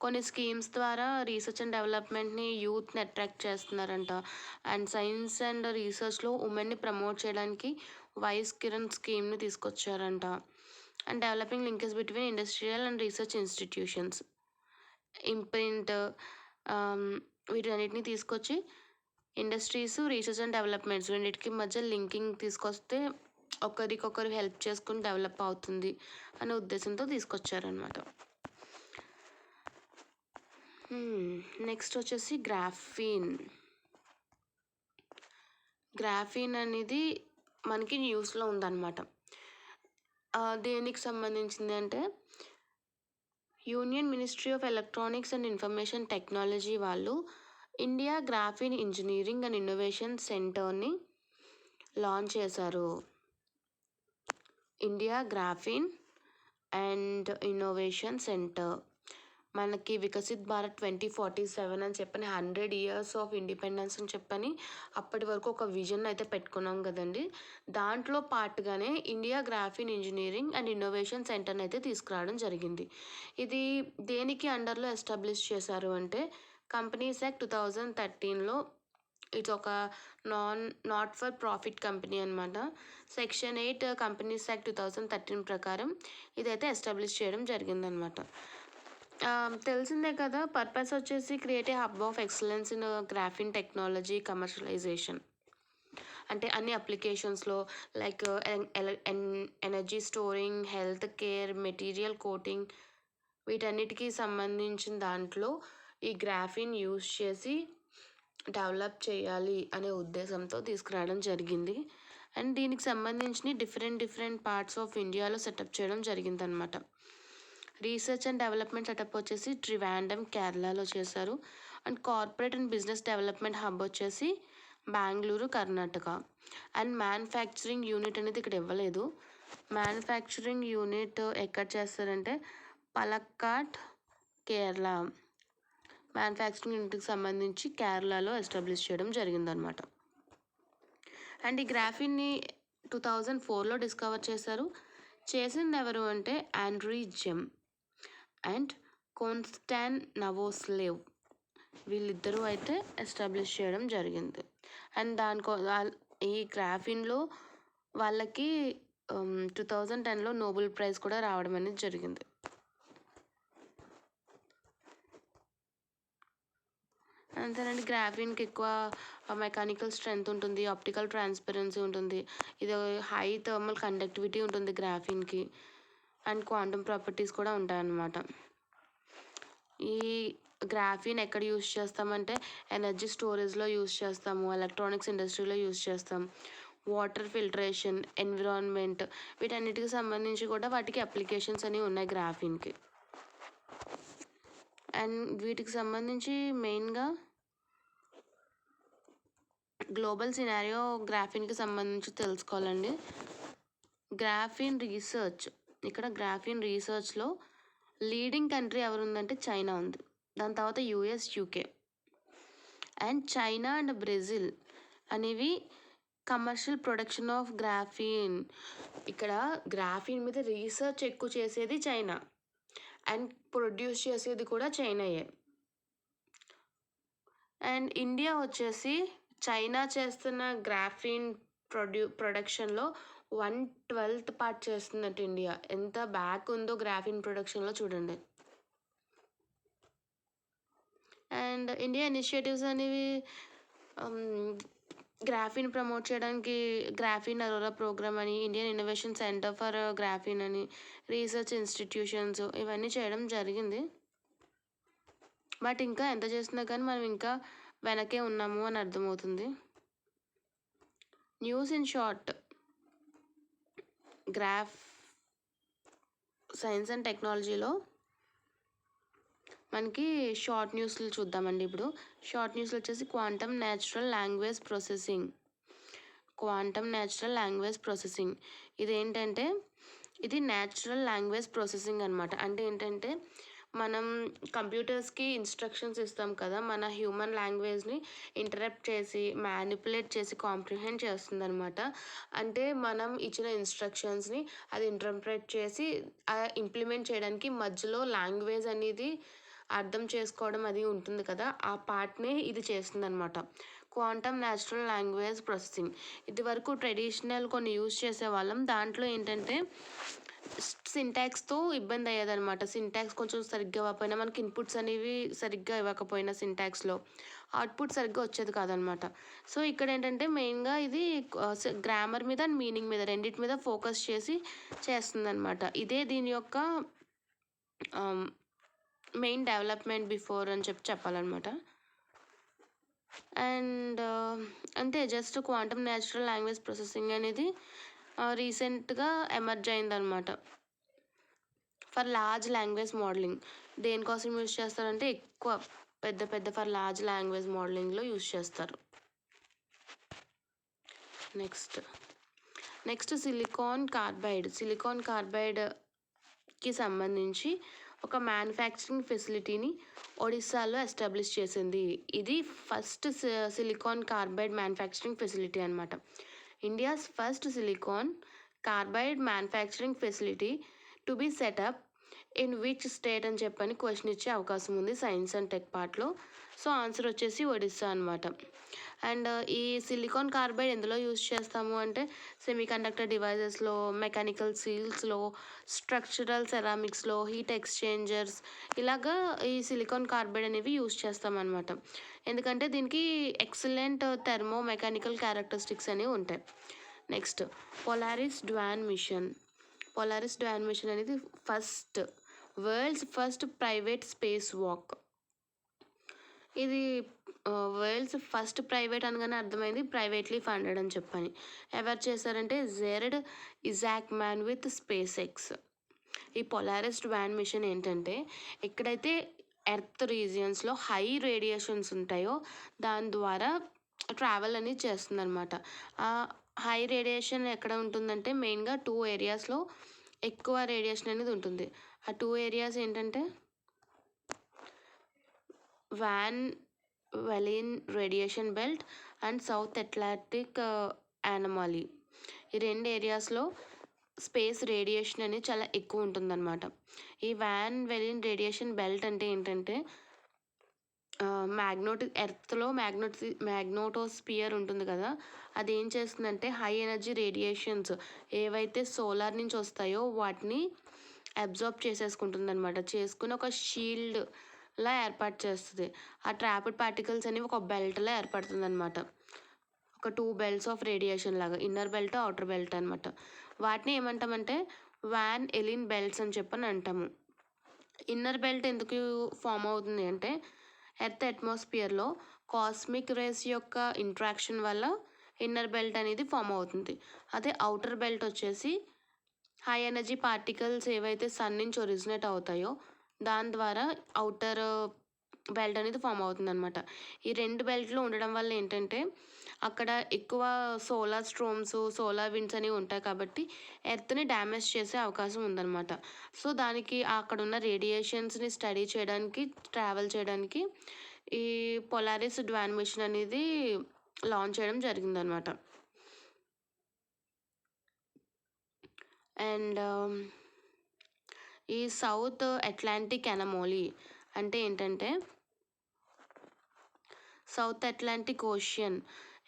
కొన్ని స్కీమ్స్ ద్వారా రీసెర్చ్ అండ్ డెవలప్మెంట్ని యూత్ని అట్రాక్ట్ చేస్తున్నారంట. అండ్ సైన్స్ అండ్ రీసెర్చ్లో ఉమెన్ని ప్రమోట్ చేయడానికి వైస్ కిరణ్ స్కీమ్ని తీసుకొచ్చారంట. And developing linkage between industrial and research institutions, imprint, వీటన్నిటిని తీసుకొచ్చి ఇండస్ట్రీస్, రీసెర్చ్ అండ్ డెవలప్మెంట్స్ రెండింటికి మధ్య లింకింగ్ తీసుకొస్తే ఒకరికొకరు హెల్ప్ చేసుకుని డెవలప్ అవుతుంది అనే ఉద్దేశంతో తీసుకొచ్చారనమాట. నెక్స్ట్ వచ్చేసి గ్రాఫీన్ అనేది మనకి న్యూస్లో ఉందన్నమాట. దేనికి సంబంధించింది అంటే, union ministry of electronics and information technology వాళ్ళు India graphene engineering and innovation సెంటర్ని లాంచ్ చేశారు. India graphene and innovation centre మనకి వికసిత్ భారత్ 2047 అని చెప్పని 100 years ఆఫ్ ఇండిపెండెన్స్ అని చెప్పని అప్పటి వరకు ఒక విజన్ అయితే పెట్టుకున్నాం కదండి. దాంట్లో పార్ట్గానే India graphene engineering and innovation సెంటర్ని అయితే తీసుకురావడం జరిగింది. ఇది దేనికి అండర్లో ఎస్టాబ్లిష్ చేశారు అంటే, కంపెనీస్ యాక్ట్ 2013లో ఇట్స్ ఒక నాట్ ఫర్ ప్రాఫిట్ కంపెనీ అనమాట. సెక్షన్ 8 కంపెనీస్ యాక్ట్ 2013 ప్రకారం ఇదైతే ఎస్టాబ్లిష్ చేయడం జరిగిందనమాట. తెలిసిందే కదా, పర్పస్ వచ్చేసి create a hub of excellence in graphene technology commercialisation. అంటే అన్ని అప్లికేషన్స్లో like energy storing, health care, material coating, వీటన్నిటికీ సంబంధించిన దాంట్లో ఈ గ్రాఫిన్ యూస్ చేసి డెవలప్ చేయాలి అనే ఉద్దేశంతో తీసుకురావడం జరిగింది. అండ్ దీనికి సంబంధించి డిఫరెంట్ పార్ట్స్ ఆఫ్ ఇండియాలో సెటప్ చేయడం జరిగిందనమాట. రీసెర్చ్ అండ్ డెవలప్మెంట్ సెటప్ వచ్చేసి ట్రివాండ్రం, కేరళలో చేశారు. And corporate and business development hub వచ్చేసి Bengaluru, Karnataka. And manufacturing unit అనేది ఇక్కడ ఇవ్వలేదు. మ్యానుఫ్యాక్చరింగ్ యూనిట్ ఎక్కడ చేస్తారంటే పలక్కాడ్, కేరళ. మ్యానుఫ్యాక్చరింగ్ యూనిట్కి సంబంధించి కేరళలో ఎస్టాబ్లిష్ చేయడం జరిగిందనమాట. అండ్ ఈ గ్రాఫిన్ని 2004లో డిస్కవర్ చేశారు. చేసింది ఎవరు అంటే ఆండ్రీ జెమ్ అండ్ కోన్స్టాన్ నవోస్లేవ్, వీళ్ళిద్దరూ అయితే ఎస్టాబ్లిష్ చేయడం జరిగింది. అండ్ ఈ గ్రాఫిన్లో వాళ్ళకి 2010లో నోబెల్ ప్రైజ్ కూడా రావడం అనేది జరిగింది. అంతేనండి. గ్రాఫిన్కి ఎక్కువ మెకానికల్ స్ట్రెంగ్త్ ఉంటుంది, ఆప్టికల్ ట్రాన్స్పరెన్సీ ఉంటుంది, ఇది హై థర్మల్ కండక్టివిటీ ఉంటుంది గ్రాఫిన్కి, అండ్ క్వాంటమ్ ప్రాపర్టీస్ కూడా ఉంటాయన్నమాట. ఈ గ్రాఫిన్ ఎక్కడ యూస్ చేస్తామంటే ఎనర్జీ స్టోరేజ్లో యూస్ చేస్తాము, ఎలక్ట్రానిక్స్ ఇండస్ట్రీలో యూస్ చేస్తాం, వాటర్ ఫిల్టరేషన్, ఎన్విరాన్మెంట్, వీటన్నిటికి సంబంధించి కూడా వాటికి అప్లికేషన్స్ అనేవి ఉన్నాయి గ్రాఫిన్కి. అండ్ వీటికి సంబంధించి మెయిన్గా గ్లోబల్ సినారియో గ్రాఫిన్కి సంబంధించి తెలుసుకోవాలండి. గ్రాఫిన్ రీసెర్చ్లో లీడింగ్ కంట్రీ ఎవరు ఉందంటే చైనా ఉంది. దాని తర్వాత US, UK. And China and Brazil అనేవి కమర్షియల్ ప్రొడక్షన్ ఆఫ్ గ్రాఫిన్. ఇక్కడ గ్రాఫిన్ మీద రీసెర్చ్ ఎక్కువ చేసేది చైనా అండ్ ప్రొడ్యూస్ చేసేది కూడా చైనాయే. అండ్ ఇండియా వచ్చేసి చైనా చేస్తున్న గ్రాఫిన్ ప్రొడక్షన్లో 1/12 పార్ట్ చేస్తుందట ఇండియా. ఎంత బ్యాక్ ఉందో గ్రాఫిన్ ప్రొడక్షన్లో చూడండి. అండ్ ఇండియా ఇనిషియేటివ్స్ అనేవి గ్రాఫిన్ ప్రమోట్ చేయడానికి గ్రాఫిన్ అరోరా ప్రోగ్రామ్ అని, Indian innovation centre for graphene అని, రీసెర్చ్ ఇన్స్టిట్యూషన్స్, ఇవన్నీ చేయడం జరిగింది. బట్ ఇంకా ఎంత చేస్తున్నా కానీ మనం ఇంకా వెనకే ఉన్నాము అని అర్థమవుతుంది. News in short. Science and టెక్నాలజీలో మనకి షార్ట్ న్యూస్లు చూద్దామండి. ఇప్పుడు షార్ట్ న్యూస్లు వచ్చేసి క్వాంటమ్ న్యాచురల్ లాంగ్వేజ్ ప్రాసెసింగ్. ఇదేంటంటే ఇది న్యాచురల్ లాంగ్వేజ్ ప్రాసెసింగ్ అనమాట. అంటే ఏంటంటే మనం కంప్యూటర్స్కి ఇన్స్ట్రక్షన్స్ ఇస్తాం కదా, మన హ్యూమన్ లాంగ్వేజ్ని ఇంటరప్ట్ చేసి, మ్యానిపులేట్ చేసి కాంప్రిహెండ్ చేస్తుంది అనమాట. అంటే మనం ఇచ్చిన ఇన్స్ట్రక్షన్స్ని అది ఇంటర్ప్రెట్ చేసి ఇంప్లిమెంట్ చేయడానికి మధ్యలో లాంగ్వేజ్ అనేది అర్థం చేసుకోవడం అది ఉంటుంది కదా, ఆ పార్ట్నే ఇది చేస్తుంది అనమాట. Quantum natural language processing. ఇది వరకు ట్రెడిషనల్ కొన్ని యూజ్ చేసేవాళ్ళం. దాంట్లో ఏంటంటే సింటాక్స్తో ఇబ్బంది అయ్యేదన్నమాట. సింటాక్స్ కొంచెం సరిగ్గా ఇవ్వకపోయినా, మనకి ఇన్పుట్స్ అనేవి సరిగ్గా ఇవ్వకపోయినా సింటాక్స్లో అవుట్పుట్ సరిగ్గా వచ్చేది కాదనమాట. సో ఇక్కడ ఏంటంటే మెయిన్గా ఇది గ్రామర్ మీద అండ్ మీనింగ్ మీద, రెండింటి మీద ఫోకస్ చేసి చేస్తుందన్నమాట. ఇదే దీని యొక్క మెయిన్ డెవలప్మెంట్ బిఫోర్ అని చెప్పాలన్నమాట. అండ్ అంతే, just quantum natural language processing అనేది రీసెంట్గా ఎమర్జ్ అయిందనమాట ఫర్ లార్జ్ లాంగ్వేజ్ మోడలింగ్. దేనికోసం యూజ్ చేస్తారంటే ఎక్కువ పెద్ద ఫర్ లార్జ్ లాంగ్వేజ్ మోడలింగ్లో యూజ్ చేస్తారు. నెక్స్ట్ సిలికాన్ కార్బైడ్కి సంబంధించి ఒక మ్యానుఫ్యాక్చరింగ్ ఫెసిలిటీని ఒడిస్సాలో ఎస్టాబ్లిష్ చేసింది. ఇది first silicon carbide manufacturing facility అనమాట. India's first silicon carbide manufacturing facility to be set up in which state అని చెప్పని క్వశ్చన్ ఇచ్చే అవకాశం ఉంది సైన్స్ అండ్ టెక్ పార్ట్లో. సో ఆన్సర్ వచ్చేసి ఒడిస్సా అనమాట. అండ్ ఈ సిలికాన్ కార్బైడ్ ఎందులో యూజ్ చేస్తాము అంటే సెమీకండక్టర్ డివైజెస్లో, మెకానికల్ సీల్స్లో, స్ట్రక్చరల్ సెరామిక్స్లో, హీట్ ఎక్స్చేంజర్స్ ఇలాగా ఈ సిలికాన్ కార్బైడ్ అనేవి యూజ్ చేస్తామన్నమాట. ఎందుకంటే దీనికి ఎక్సలెంట్ థెర్మో మెకానికల్ క్యారెక్టరిస్టిక్స్ అనేవి ఉంటాయి. Next Polaris Dawn mission. Polaris Dawn mission అనేది world's first private space walk. ఇది వరల్డ్స్ ఫస్ట్ ప్రైవేట్ అనగానే అర్థమైంది ప్రైవేట్లీ ఫండెడ్ అని చెప్పని. ఎవరు చేశారంటే Jared Isaacman with SpaceX. ఈ పొలారిస్ డ్వాన్ మిషన్ ఏంటంటే ఎక్కడైతే ఎర్త్ రీజియన్స్లో హై రేడియేషన్స్ ఉంటాయో దాని ద్వారా ట్రావెల్ అనేది చేస్తుందన్నమాట. ఆ హై రేడియేషన్ ఎక్కడ ఉంటుందంటే మెయిన్గా 2 ఏరియాస్లో ఎక్కువ రేడియేషన్ అనేది ఉంటుంది. ఆ 2 ఏరియాస్ ఏంటంటే Van Allen radiation belt and South Atlantic anomaly. ఈ 2 ఏరియాస్లో స్పేస్ రేడియేషన్ అనేది చాలా ఎక్కువ ఉంటుందన్నమాట. ఈ వాన్ వెలిన్ రేడియేషన్ బెల్ట్ అంటే ఏంటంటే ఎర్త్లో మ్యాగ్నోటోస్పియర్ ఉంటుంది కదా, అది ఏం చేస్తుందంటే హై ఎనర్జీ రేడియేషన్స్ ఏవైతే సోలార్ నుంచి వస్తాయో వాటిని అబ్జార్బ్ చేసేసుకుంటుంది అనమాట. చేసుకుని ఒక షీల్డ్లా ఏర్పాటు చేస్తుంది. ఆ ట్రాప్డ్ పార్టికల్స్ అనేవి ఒక బెల్ట్లో ఏర్పడుతుంది అనమాట. ఒక 2 బెల్ట్స్ ఆఫ్ రేడియేషన్ లాగా, ఇన్నర్ బెల్ట్, అవుటర్ బెల్ట్ అనమాట. వాటిని ఏమంటామంటే వాన్ ఎలిన్ బెల్ట్స్ అని చెప్పని అంటాము. ఇన్నర్ బెల్ట్ ఎందుకు ఫామ్ అవుతుంది అంటే ఎర్త్ అట్మాస్ఫియర్లో కాస్మిక్ రేస్ యొక్క ఇంట్రాక్షన్ వల్ల ఇన్నర్ బెల్ట్ అనేది ఫామ్ అవుతుంది. అదే అవుటర్ బెల్ట్ వచ్చేసి హై ఎనర్జీ పార్టికల్స్ ఏవైతే సన్ నుంచి ఒరిజినేట్ అవుతాయో దాని ద్వారా అవుటర్ బెల్ట్ అనేది ఫామ్ అవుతుంది అనమాట. ఈ 2 బెల్ట్లు ఉండడం వల్ల ఏంటంటే అక్కడ ఎక్కువ సోలార్ స్ట్రోమ్స్, సోలార్ విండ్స్ అనేవి ఉంటాయి కాబట్టి ఎర్త్ని డ్యామేజ్ చేసే అవకాశం ఉందన్నమాట. సో దానికి అక్కడ ఉన్న రేడియేషన్స్ని స్టడీ చేయడానికి, ట్రావెల్ చేయడానికి ఈ పొలారిస్ డ్వాన్ మిషన్ అనేది లాంచ్ చేయడం జరిగిందనమాట. అండ్ ఈ సౌత్ అట్లాంటిక్ యానమోలీ అంటే ఏంటంటే సౌత్ అట్లాంటిక్ ఓషియన్,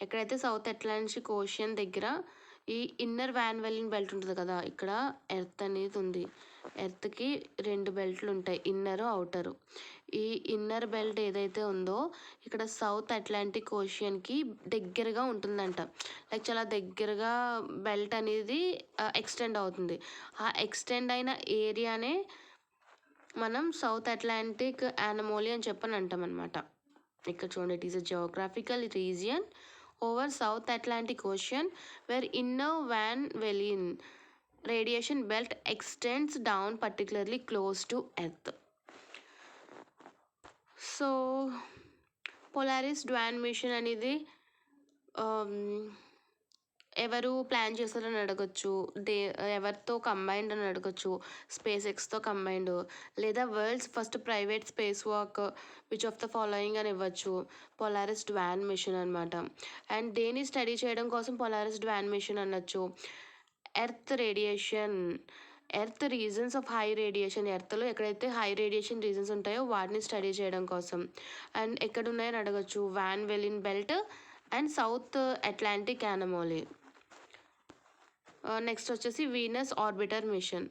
ఎక్కడైతే సౌత్ అట్లాంటిక్ ఓషియన్ దగ్గర ఈ ఇన్నర్ వాన్ వెలిన్ బెల్ట్ ఉంటుంది కదా, ఇక్కడ ఎర్త్ అనేది ఉంది. ఎర్త్కి 2 బెల్ట్లు ఉంటాయి, ఇన్నరు, అవుటరు. ఈ ఇన్నర్ బెల్ట్ ఏదైతే ఉందో ఇక్కడ సౌత్ అట్లాంటిక్ ఓషియన్కి దగ్గరగా ఉంటుందంట. లైక్ చాలా దగ్గరగా బెల్ట్ అనేది ఎక్స్టెండ్ అవుతుంది. ఆ ఎక్స్టెండ్ అయిన ఏరియానే మనం సౌత్ అట్లాంటిక్ యానమోలీ అని చెప్పని అంటాం అనమాట. ఇక్కడ చూడండి, it is a geographical region over South Atlantic Ocean where inner Van Allen radiation belt extends down particularly close to earth. So Polaris Dawn mission అనేది ఎవరు ప్లాన్ చేస్తారని అడగచ్చు, ఎవరితో కంబైన్డ్ అని అడగచ్చు. స్పేస్ ఎక్స్తో కంబైన్డ్, లేదా world's first private space walk which of the following అని ఇవ్వచ్చు. పొలారిస్ డ్వాన్ మిషన్ అనమాట. అండ్ దేని స్టడీ చేయడం కోసం పొలారిస్ డ్వాన్ మిషన్ అనొచ్చు. Earth radiation, earth reasons of high radiation, ఎర్త్లో ఎక్కడైతే హై రేడియేషన్ రీజన్స్ ఉంటాయో వాటిని స్టడీ చేయడం కోసం. అండ్ ఎక్కడున్నాయని అడగచ్చు, Van Allen belt and South Atlantic anomaly. Next వచ్చేసి వీనస్ ఆర్బిటర్ మిషన్.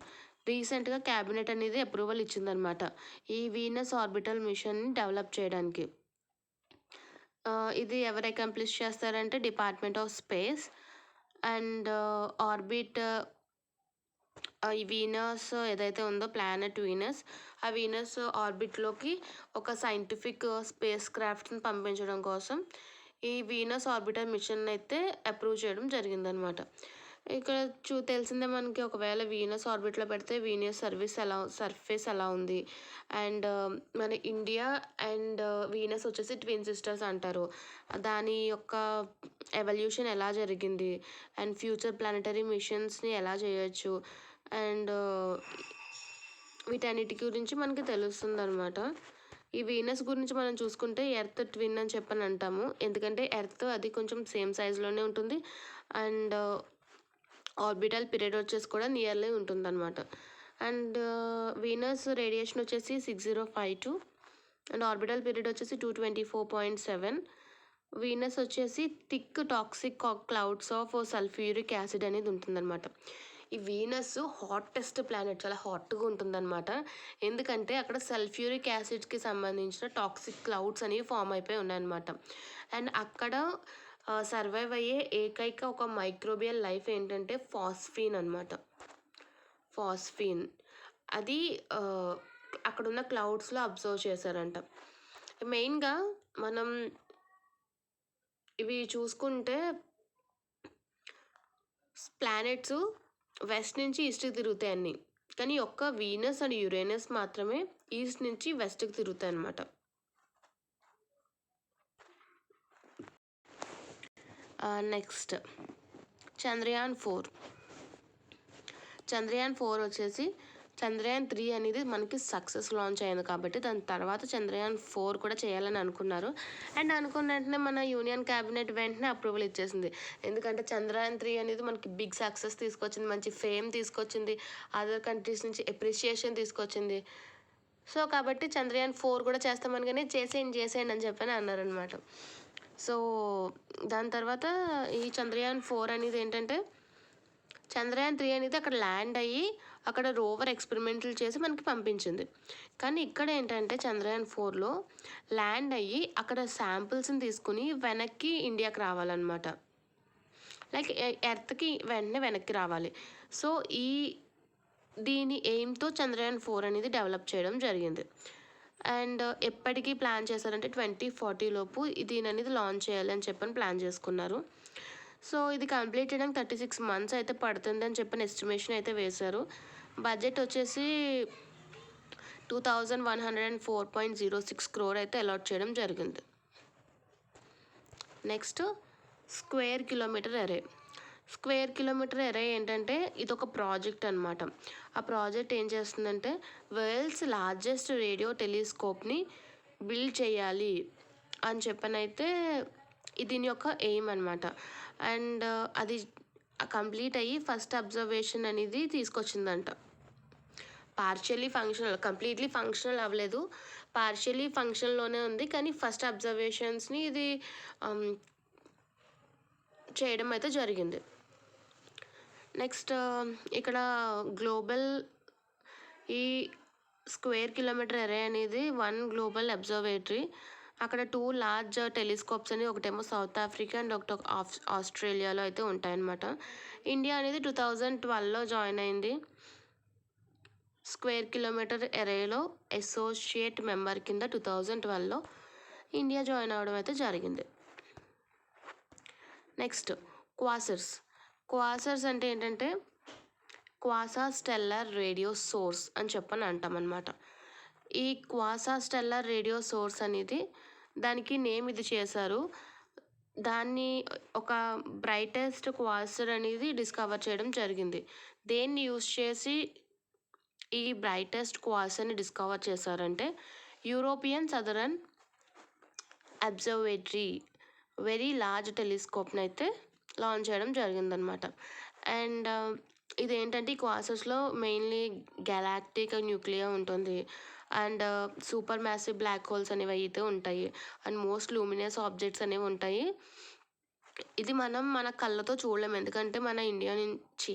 రీసెంట్గా క్యాబినెట్ అనేది అప్రూవల్ ఇచ్చిందనమాట ఈ వీనస్ ఆర్బిటల్ మిషన్ని డెవలప్ చేయడానికి. ఇది ఎవరు అకంప్లిష్ చేస్తారంటే department of space. And orbit ఈ వీనస్ ఏదైతే ఉందో ప్లానెట్ వీనస్, ఆ వీనస్ ఆర్బిట్లోకి ఒక సైంటిఫిక్ స్పేస్ క్రాఫ్ట్ని పంపించడం కోసం ఈ వీనస్ ఆర్బిటర్ మిషన్ అయితే అప్రూవ్ చేయడం జరిగిందనమాట. ఇక్కడ తెలిసిందే మనకి, ఒకవేళ వీనస్ ఆర్బిట్లో పెడితే వీనస్ సర్ఫేస్ ఎలా ఉంది. అండ్ మన ఇండియా అండ్ వీనస్ వచ్చేసి ట్విన్ సిస్టర్స్ అంటారు. దాని యొక్క ఎవల్యూషన్ ఎలా జరిగింది అండ్ ఫ్యూచర్ ప్లానెటరీ మిషన్స్ని ఎలా చేయొచ్చు అండ్ వీటన్నిటి గురించి మనకి తెలుస్తుంది అనమాట. ఈ వీనస్ గురించి మనం చూసుకుంటే ఎర్త్ ట్విన్ అని చెప్పని అంటాము, ఎందుకంటే ఎర్త్ అది కొంచెం సేమ్ సైజులోనే ఉంటుంది అండ్ ఆర్బిటల్ పీరియడ్ వచ్చేసి కూడా నియర్లీ ఉంటుందన్నమాట. అండ్ వీనస్ రేడియేషన్ వచ్చేసి 6052 అండ్ ఆర్బిటల్ పీరియడ్ వచ్చేసి 224.7. వీనస్ వచ్చేసి thick toxic clouds of sulphuric acid అనేది ఉంటుందన్నమాట. ఈ వీనస్ హాటెస్ట్ ప్లానెట్, చాలా హాట్గా ఉంటుందన్నమాట. ఎందుకంటే అక్కడ సల్ఫ్యూరిక్ యాసిడ్కి సంబంధించిన టాక్సిక్ క్లౌడ్స్ అనేవి ఫామ్ అయిపోయి ఉన్నాయన్నమాట. అండ్ అక్కడ సర్వైవ్ అయ్యే ఏకైక ఒక మైక్రోబియల్ లైఫ్ ఏంటంటే ఫాస్ఫీన్ అనమాట. ఫాస్ఫీన్ అది అక్కడున్న క్లౌడ్స్లో అబ్జర్వ్ చేశారంట. మెయిన్గా మనం ఇవి చూసుకుంటే ప్లానెట్స్ వెస్ట్ నుంచి ఈస్ట్కి తిరుగుతాయి అన్నీ, కానీ ఒక్క వీనస్ అండ్ యురేనస్ మాత్రమే ఈస్ట్ నుంచి వెస్ట్కి తిరుగుతాయి అన్నమాట. నెక్స్ట్ చంద్రయాన్ 4. చంద్రయాన్ 4 వచ్చేసి చంద్రయాన్ 3 అనేది మనకి సక్సెస్ లాంచ్ అయింది కాబట్టి దాని తర్వాత చంద్రయాన్ 4 కూడా చేయాలని అనుకున్నారు. అండ్ అనుకున్న వెంటనే మన యూనియన్ క్యాబినెట్ వెంటనే అప్రూవల్ ఇచ్చేసింది. ఎందుకంటే చంద్రయాన్ 3 అనేది మనకి బిగ్ సక్సెస్ తీసుకొచ్చింది, మంచి ఫేమ్ తీసుకొచ్చింది, అదర్ కంట్రీస్ నుంచి అప్రిషియేషన్ తీసుకొచ్చింది. సో కాబట్టి చంద్రయాన్ 4 కూడా చేస్తామని, కానీ చేసేయండి అని చెప్పని అన్నారనమాట. సో దాని తర్వాత ఈ చంద్రయాన్ 4 అనేది ఏంటంటే చంద్రయాన్ 3 అనేది అక్కడ ల్యాండ్ అయ్యి అక్కడ రోవర్ ఎక్స్పెరిమెంట్లు చేసి మనకి పంపించింది. కానీ ఇక్కడ ఏంటంటే చంద్రయాన్ 4లో ల్యాండ్ అయ్యి అక్కడ శాంపిల్స్ని తీసుకుని వెనక్కి ఇండియాకి రావాలన్నమాట. లైక్ ఎర్త్కి వెనక్కి రావాలి. సో దీని ఎయిమ్తో చంద్రయాన్ 4 అనేది డెవలప్ చేయడం జరిగింది. అండ్ ఎప్పటికీ ప్లాన్ చేశారంటే 2040 లోపు దీని అనేది లాంచ్ చేయాలి అని చెప్పని ప్లాన్ చేసుకున్నారు. సో ఇది కంప్లీట్ చేయడానికి 36 months అయితే పడుతుంది అని చెప్పిన ఎస్టిమేషన్ అయితే వేశారు. బడ్జెట్ వచ్చేసి 2104.06 crore అయితే అలాట్ చేయడం జరిగింది. Next square kilometre array. Square kilometre array ఏంటంటే ఇది ఒక ప్రాజెక్ట్ అనమాట. ఆ ప్రాజెక్ట్ ఏం చేస్తుందంటే వరల్డ్స్ లార్జెస్ట్ రేడియో టెలిస్కోప్ని బిల్డ్ చేయాలి అని చెప్పనైతే దీని యొక్క ఎయిమ్ అనమాట. అండ్ అది కంప్లీట్ అయ్యి ఫస్ట్ అబ్జర్వేషన్ అనేది తీసుకొచ్చిందంట. పార్షియల్లీ ఫంక్షనల్, కంప్లీట్లీ ఫంక్షనల్ అవ్వలేదు, పార్షియల్లీ ఫంక్షన్లోనే ఉంది, కానీ ఫస్ట్ అబ్జర్వేషన్స్ని ఇది చేయడం అయితే జరిగింది. నెక్స్ట్ ఇక్కడ గ్లోబల్ ఈ స్క్వేర్ కిలోమీటర్ ఎరే అనేది 1 గ్లోబల్ అబ్జర్వేటరీ. అక్కడ 2 లార్జ్ టెలిస్కోప్స్ అని, ఒకటేమో సౌత్ ఆఫ్రికా అండ్ ఒకటి ఆస్ట్రేలియాలో అయితే ఉంటాయన్నమాట. ఇండియా అనేది 2012లో జాయిన్ అయింది. స్క్వేర్ కిలోమీటర్ ఎరేలో అసోసియేట్ మెంబర్ కింద 2012లో ఇండియా జాయిన్ అవ్వడం అయితే జరిగింది. నెక్స్ట్ క్వాసర్స్. క్వాసర్స్ అంటే ఏంటంటే క్వాసా స్టెల్లర్ రేడియో సోర్స్ అని చెప్పని అంటామన్నమాట. ఈ క్వాసా స్టెల్లర్ రేడియో సోర్స్ అనేది దానికి నేమ్ ఇది చేశారు. దాన్ని ఒక బ్రైటెస్ట్ క్వాసర్ అనేది డిస్కవర్ చేయడం జరిగింది. దేన్ని యూజ్ చేసి ఈ బ్రైటెస్ట్ క్వాసర్ని డిస్కవర్ చేశారంటే European Southern Observatory very large టెలిస్కోప్ని అయితే లాంచ్ చేయడం జరిగిందనమాట. అండ్ ఇదేంటంటే ఈ క్వాసర్స్లో మెయిన్లీ గెలాక్టిక్ న్యూక్లియా ఉంటుంది, and super massive black holes అనేవి అయితే ఉంటాయి, అండ్ మోస్ట్ లూమినస్ ఆబ్జెక్ట్స్ అనేవి ఉంటాయి. ఇది మనం మన కళ్ళతో చూడలేము, ఎందుకంటే మన ఇండియా నుంచి,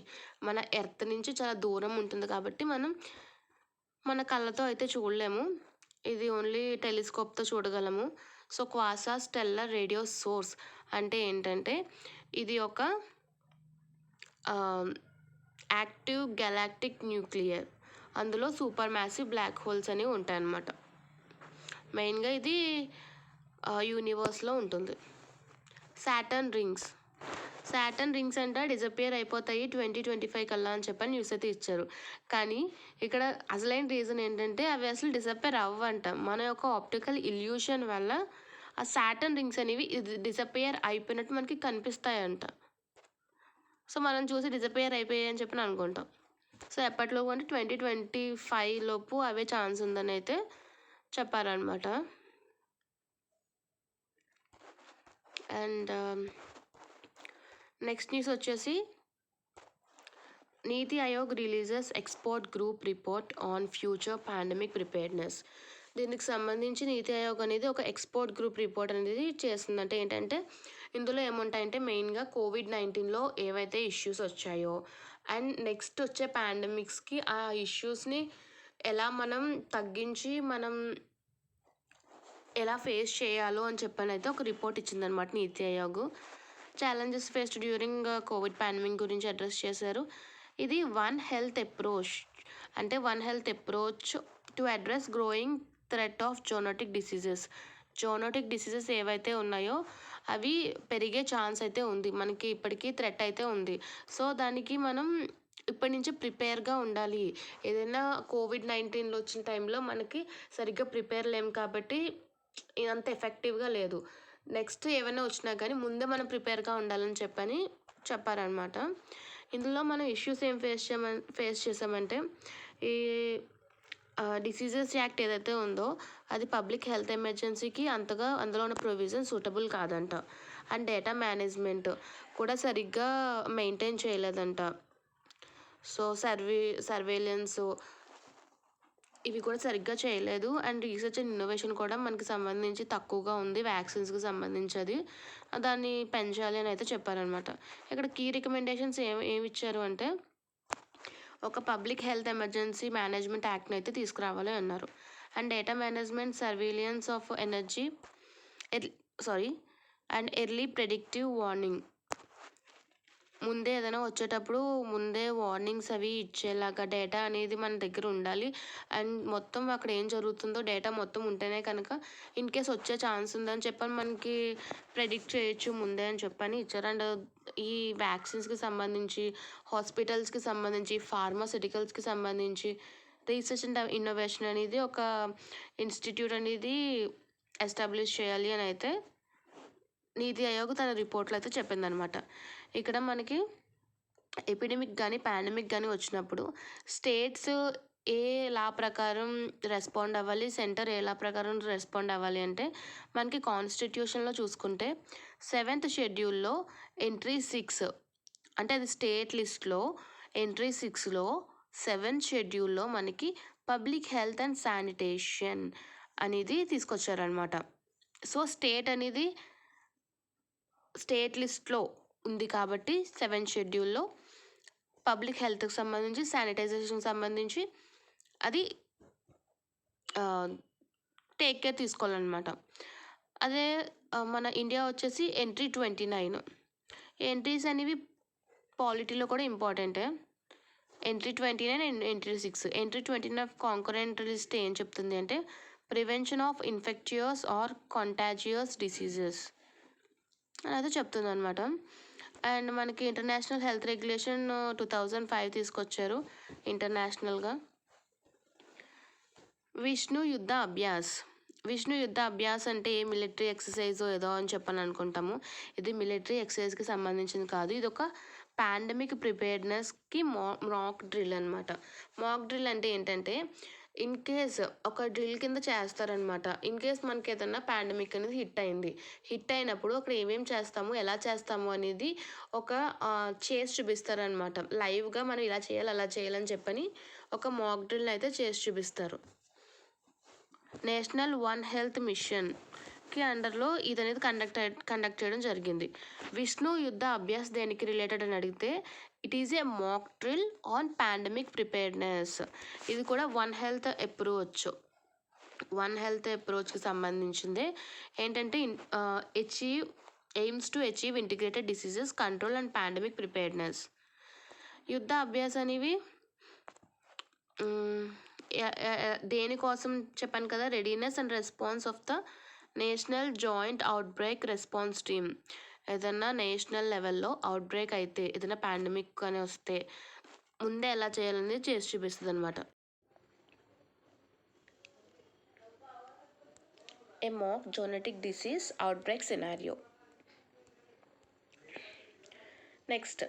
మన ఎర్త్ నుంచి చాలా దూరం ఉంటుంది కాబట్టి మనం మన కళ్ళతో అయితే చూడలేము. ఇది ఓన్లీ టెలిస్కోప్తో చూడగలము. సో క్వాసా స్టెల్లర్ రేడియో సోర్స్ అంటే ఏంటంటే ఇది ఒక యాక్టివ్ గెలాక్టిక్ న్యూక్లియర్, అందులో సూపర్ మ్యాసివ్ బ్లాక్ హోల్స్ అనేవి ఉంటాయన్నమాట. మెయిన్గా ఇది యూనివర్స్లో ఉంటుంది. Saturn rings. సాటర్న్ రింగ్స్ అంటే డిజపియర్ అయిపోతాయి 2025 కల్లా అని చెప్పని న్యూస్ అయితే ఇచ్చారు. కానీ ఇక్కడ అసలైన రీజన్ ఏంటంటే అవి అసలు డిజపియర్ అవ్వంట. మన యొక్క ఆప్టికల్ ఇల్యూషన్ వల్ల ఆ సాటర్న్ రింగ్స్ అనేవి డిజపియర్ అయిపోయినట్టు మనకి కనిపిస్తాయంట. సో మనం చూసి డిజపియర్ అయిపోయాయి అని చెప్పి అనుకుంటాం. సో ఎప్పటిలోపు అంటే 2025 లోపు అవే ఛాన్స్ ఉందని అయితే చెప్పారనమాట. అండ్ నెక్స్ట్ న్యూస్ వచ్చేసి నీతి Aayog releases expert group report on future pandemic preparedness. దీనికి సంబంధించి నీతి ఆయోగ్ అనేది ఒక ఎక్స్పర్ట్ గ్రూప్ రిపోర్ట్ అనేది చేస్తుంది. అంటే ఏంటంటే ఇందులో ఏముంటాయంటే మెయిన్గా కోవిడ్-19లో ఏవైతే ఇష్యూస్ వచ్చాయో అండ్ నెక్స్ట్ వచ్చే పాండమిక్స్కి ఆ ఇష్యూస్ని ఎలా మనం తగ్గించి మనం ఎలా ఫేస్ చేయాలో అని చెప్పని అయితే ఒక రిపోర్ట్ ఇచ్చిందనమాట Niti Aayog. Challenges faced during Covid pandemic గురించి అడ్రస్ చేశారు. ఇది one health approach to address growing threat of zoonotic diseases ఏవైతే ఉన్నాయో అవి పెరిగే ఛాన్స్ అయితే ఉంది. మనకి ఇప్పటికీ థ్రెట్ అయితే ఉంది. సో దానికి మనం ఇప్పటి నుంచి ప్రిపేర్గా ఉండాలి. ఏదైనా కోవిడ్-19 వచ్చిన టైంలో మనకి సరిగ్గా ప్రిపేర్ లేము కాబట్టి ఇదంత ఎఫెక్టివ్గా లేదు. నెక్స్ట్ ఏమైనా వచ్చినా కానీ ముందే మనం ప్రిపేర్గా ఉండాలని చెప్పారనమాట. ఇందులో మనం ఇష్యూస్ ఏం ఫేస్ చేసామంటే ఈ డిసీజెస్ యాక్ట్ ఏదైతే ఉందో అది పబ్లిక్ హెల్త్ ఎమర్జెన్సీకి అంతగా అందులో ఉన్న ప్రొవిజన్ సూటబుల్ కాదంట. అండ్ డేటా మేనేజ్మెంట్ కూడా సరిగ్గా మెయింటైన్ చేయలేదంట. సో సర్వేలెన్స్ ఇవి కూడా సరిగ్గా చేయలేదు. అండ్ రీసెర్చ్ అండ్ ఇన్నోవేషన్ కూడా మనకి సంబంధించి తక్కువగా ఉంది. వ్యాక్సిన్స్కి సంబంధించి దాన్ని పెంచాలి అని అయితే చెప్పారనమాట. ఇక్కడ కీ రికమెండేషన్స్ ఏమి ఇచ్చారు అంటే ఒక పబ్లిక్ హెల్త్ ఎమర్జెన్సీ మేనేజ్మెంట్ యాక్ట్ని అయితే తీసుకురావాలి అన్నారు. And data management, surveillance of energy and early predictive warning. ముందే ఏదైనా వచ్చేటప్పుడు ముందే వార్నింగ్స్ అవి ఇచ్చేలాగా డేటా అనేది మన దగ్గర ఉండాలి. అండ్ మొత్తం అక్కడ ఏం జరుగుతుందో డేటా మొత్తం ఉంటేనే కనుక ఇన్ కేస్ వచ్చే ఛాన్స్ ఉందని చెప్పని మనకి ప్రెడిక్ట్ చేయొచ్చు ముందే అని చెప్పని ఇచ్చారు. అండ్ ఈ వ్యాక్సిన్స్కి సంబంధించి, హాస్పిటల్స్కి సంబంధించి, ఫార్మాస్యూటికల్స్కి సంబంధించి రీసెర్చ్ అండ్ ఇన్నోవేషన్ అనేది ఒక ఇన్స్టిట్యూట్ అనేది ఎస్టాబ్లిష్ చేయాలి అని అయితే నీతి ఆయోగ్ తన రిపోర్ట్లో అయితే చెప్పిందనమాట. ఇక్కడ మనకి ఎపిడమిక్ కానీ పాండమిక్ కానీ వచ్చినప్పుడు స్టేట్స్ ఏ లా ప్రకారం రెస్పాండ్ అవ్వాలి, సెంటర్ ఏ లా ప్రకారం రెస్పాండ్ అవ్వాలి అంటే మనకి కాన్స్టిట్యూషన్లో చూసుకుంటే 7th షెడ్యూల్లో ఎంట్రీ 6 అంటే అది స్టేట్ లిస్ట్లో ఎంట్రీ 6లో 7th షెడ్యూల్లో మనకి పబ్లిక్ హెల్త్ అండ్ శానిటేషన్ అనేది తీసుకొచ్చారనమాట. సో స్టేట్ అనేది స్టేట్ లిస్ట్లో ఉంది కాబట్టి 7th షెడ్యూల్లో పబ్లిక్ హెల్త్కి సంబంధించి, శానిటైజేషన్కి సంబంధించి అది టేక్ కేర్ తీసుకోవాలన్నమాట. అదే మన ఇండియా వచ్చేసి ఎంట్రీ 29. ఎంట్రీస్ అనేవి పాలిటీలో కూడా ఇంపార్టెంటే. Entry 29 and entry 6. Entry 29 concurrent list ఏం చెప్తుంది అంటే prevention of infectious or contagious diseases అని అయితే చెప్తుంది అనమాట. అండ్ మనకి ఇంటర్నేషనల్ హెల్త్ రెగ్యులేషన్ 2005 తీసుకొచ్చారు ఇంటర్నేషనల్గా. విష్ణు యుద్ధ అభ్యాస్ అంటే ఏ మిలిటరీ ఎక్సర్సైజ్ ఏదో అని చెప్పని అనుకుంటాము. ఇది మిలిటరీ ఎక్సర్సైజ్కి సంబంధించింది కాదు. ఇది ఒక పాండమిక్ ప్రిపేర్డ్నెస్కి మాక్ డ్రిల్ అనమాట. మాక్ డ్రిల్ అంటే ఏంటంటే ఇన్ కేస్ ఒక డ్రిల్ కింద చేస్తారనమాట. ఇన్ కేస్ మనకి ఏదన్నా పాండమిక్ అనేది హిట్ అయినప్పుడు అక్కడ ఏమేమి చేస్తాము, ఎలా చేస్తాము అనేది ఒక చేసి చూపిస్తారనమాట. లైవ్గా మనం ఇలా చేయాలి, అలా చేయాలని చెప్పని ఒక మాక్ డ్రిల్ అయితే చేసి చూపిస్తారు. నేషనల్ వన్ హెల్త్ మిషన్కి అండర్లో ఇది అనేది కండక్ట్ చేయడం జరిగింది. విష్ణు యుద్ధ అభ్యాస్ దేనికి రిలేటెడ్ అని అడిగితే it is a mock drill on pandemic preparedness. ఇది కూడా వన్ హెల్త్ అప్రోచ్కి సంబంధించిందే. ఏంటంటే AIIMS to achieve integrated diseases control and pandemic preparedness. యుద్ధ అభ్యాస్ అనేవి దేనికోసం చెప్పాను కదా, readiness and response of the national joint outbreak response team. ఏదన్నా నేషనల్ లెవెల్లో అవుట్బ్రేక్ అయితే, ఏదైనా పాండమిక్ అని వస్తే ముందే ఎలా చేయాలనేది చేసి చూపిస్తుంది అనమాట. A mock zoonotic disease outbreak scenario. Next,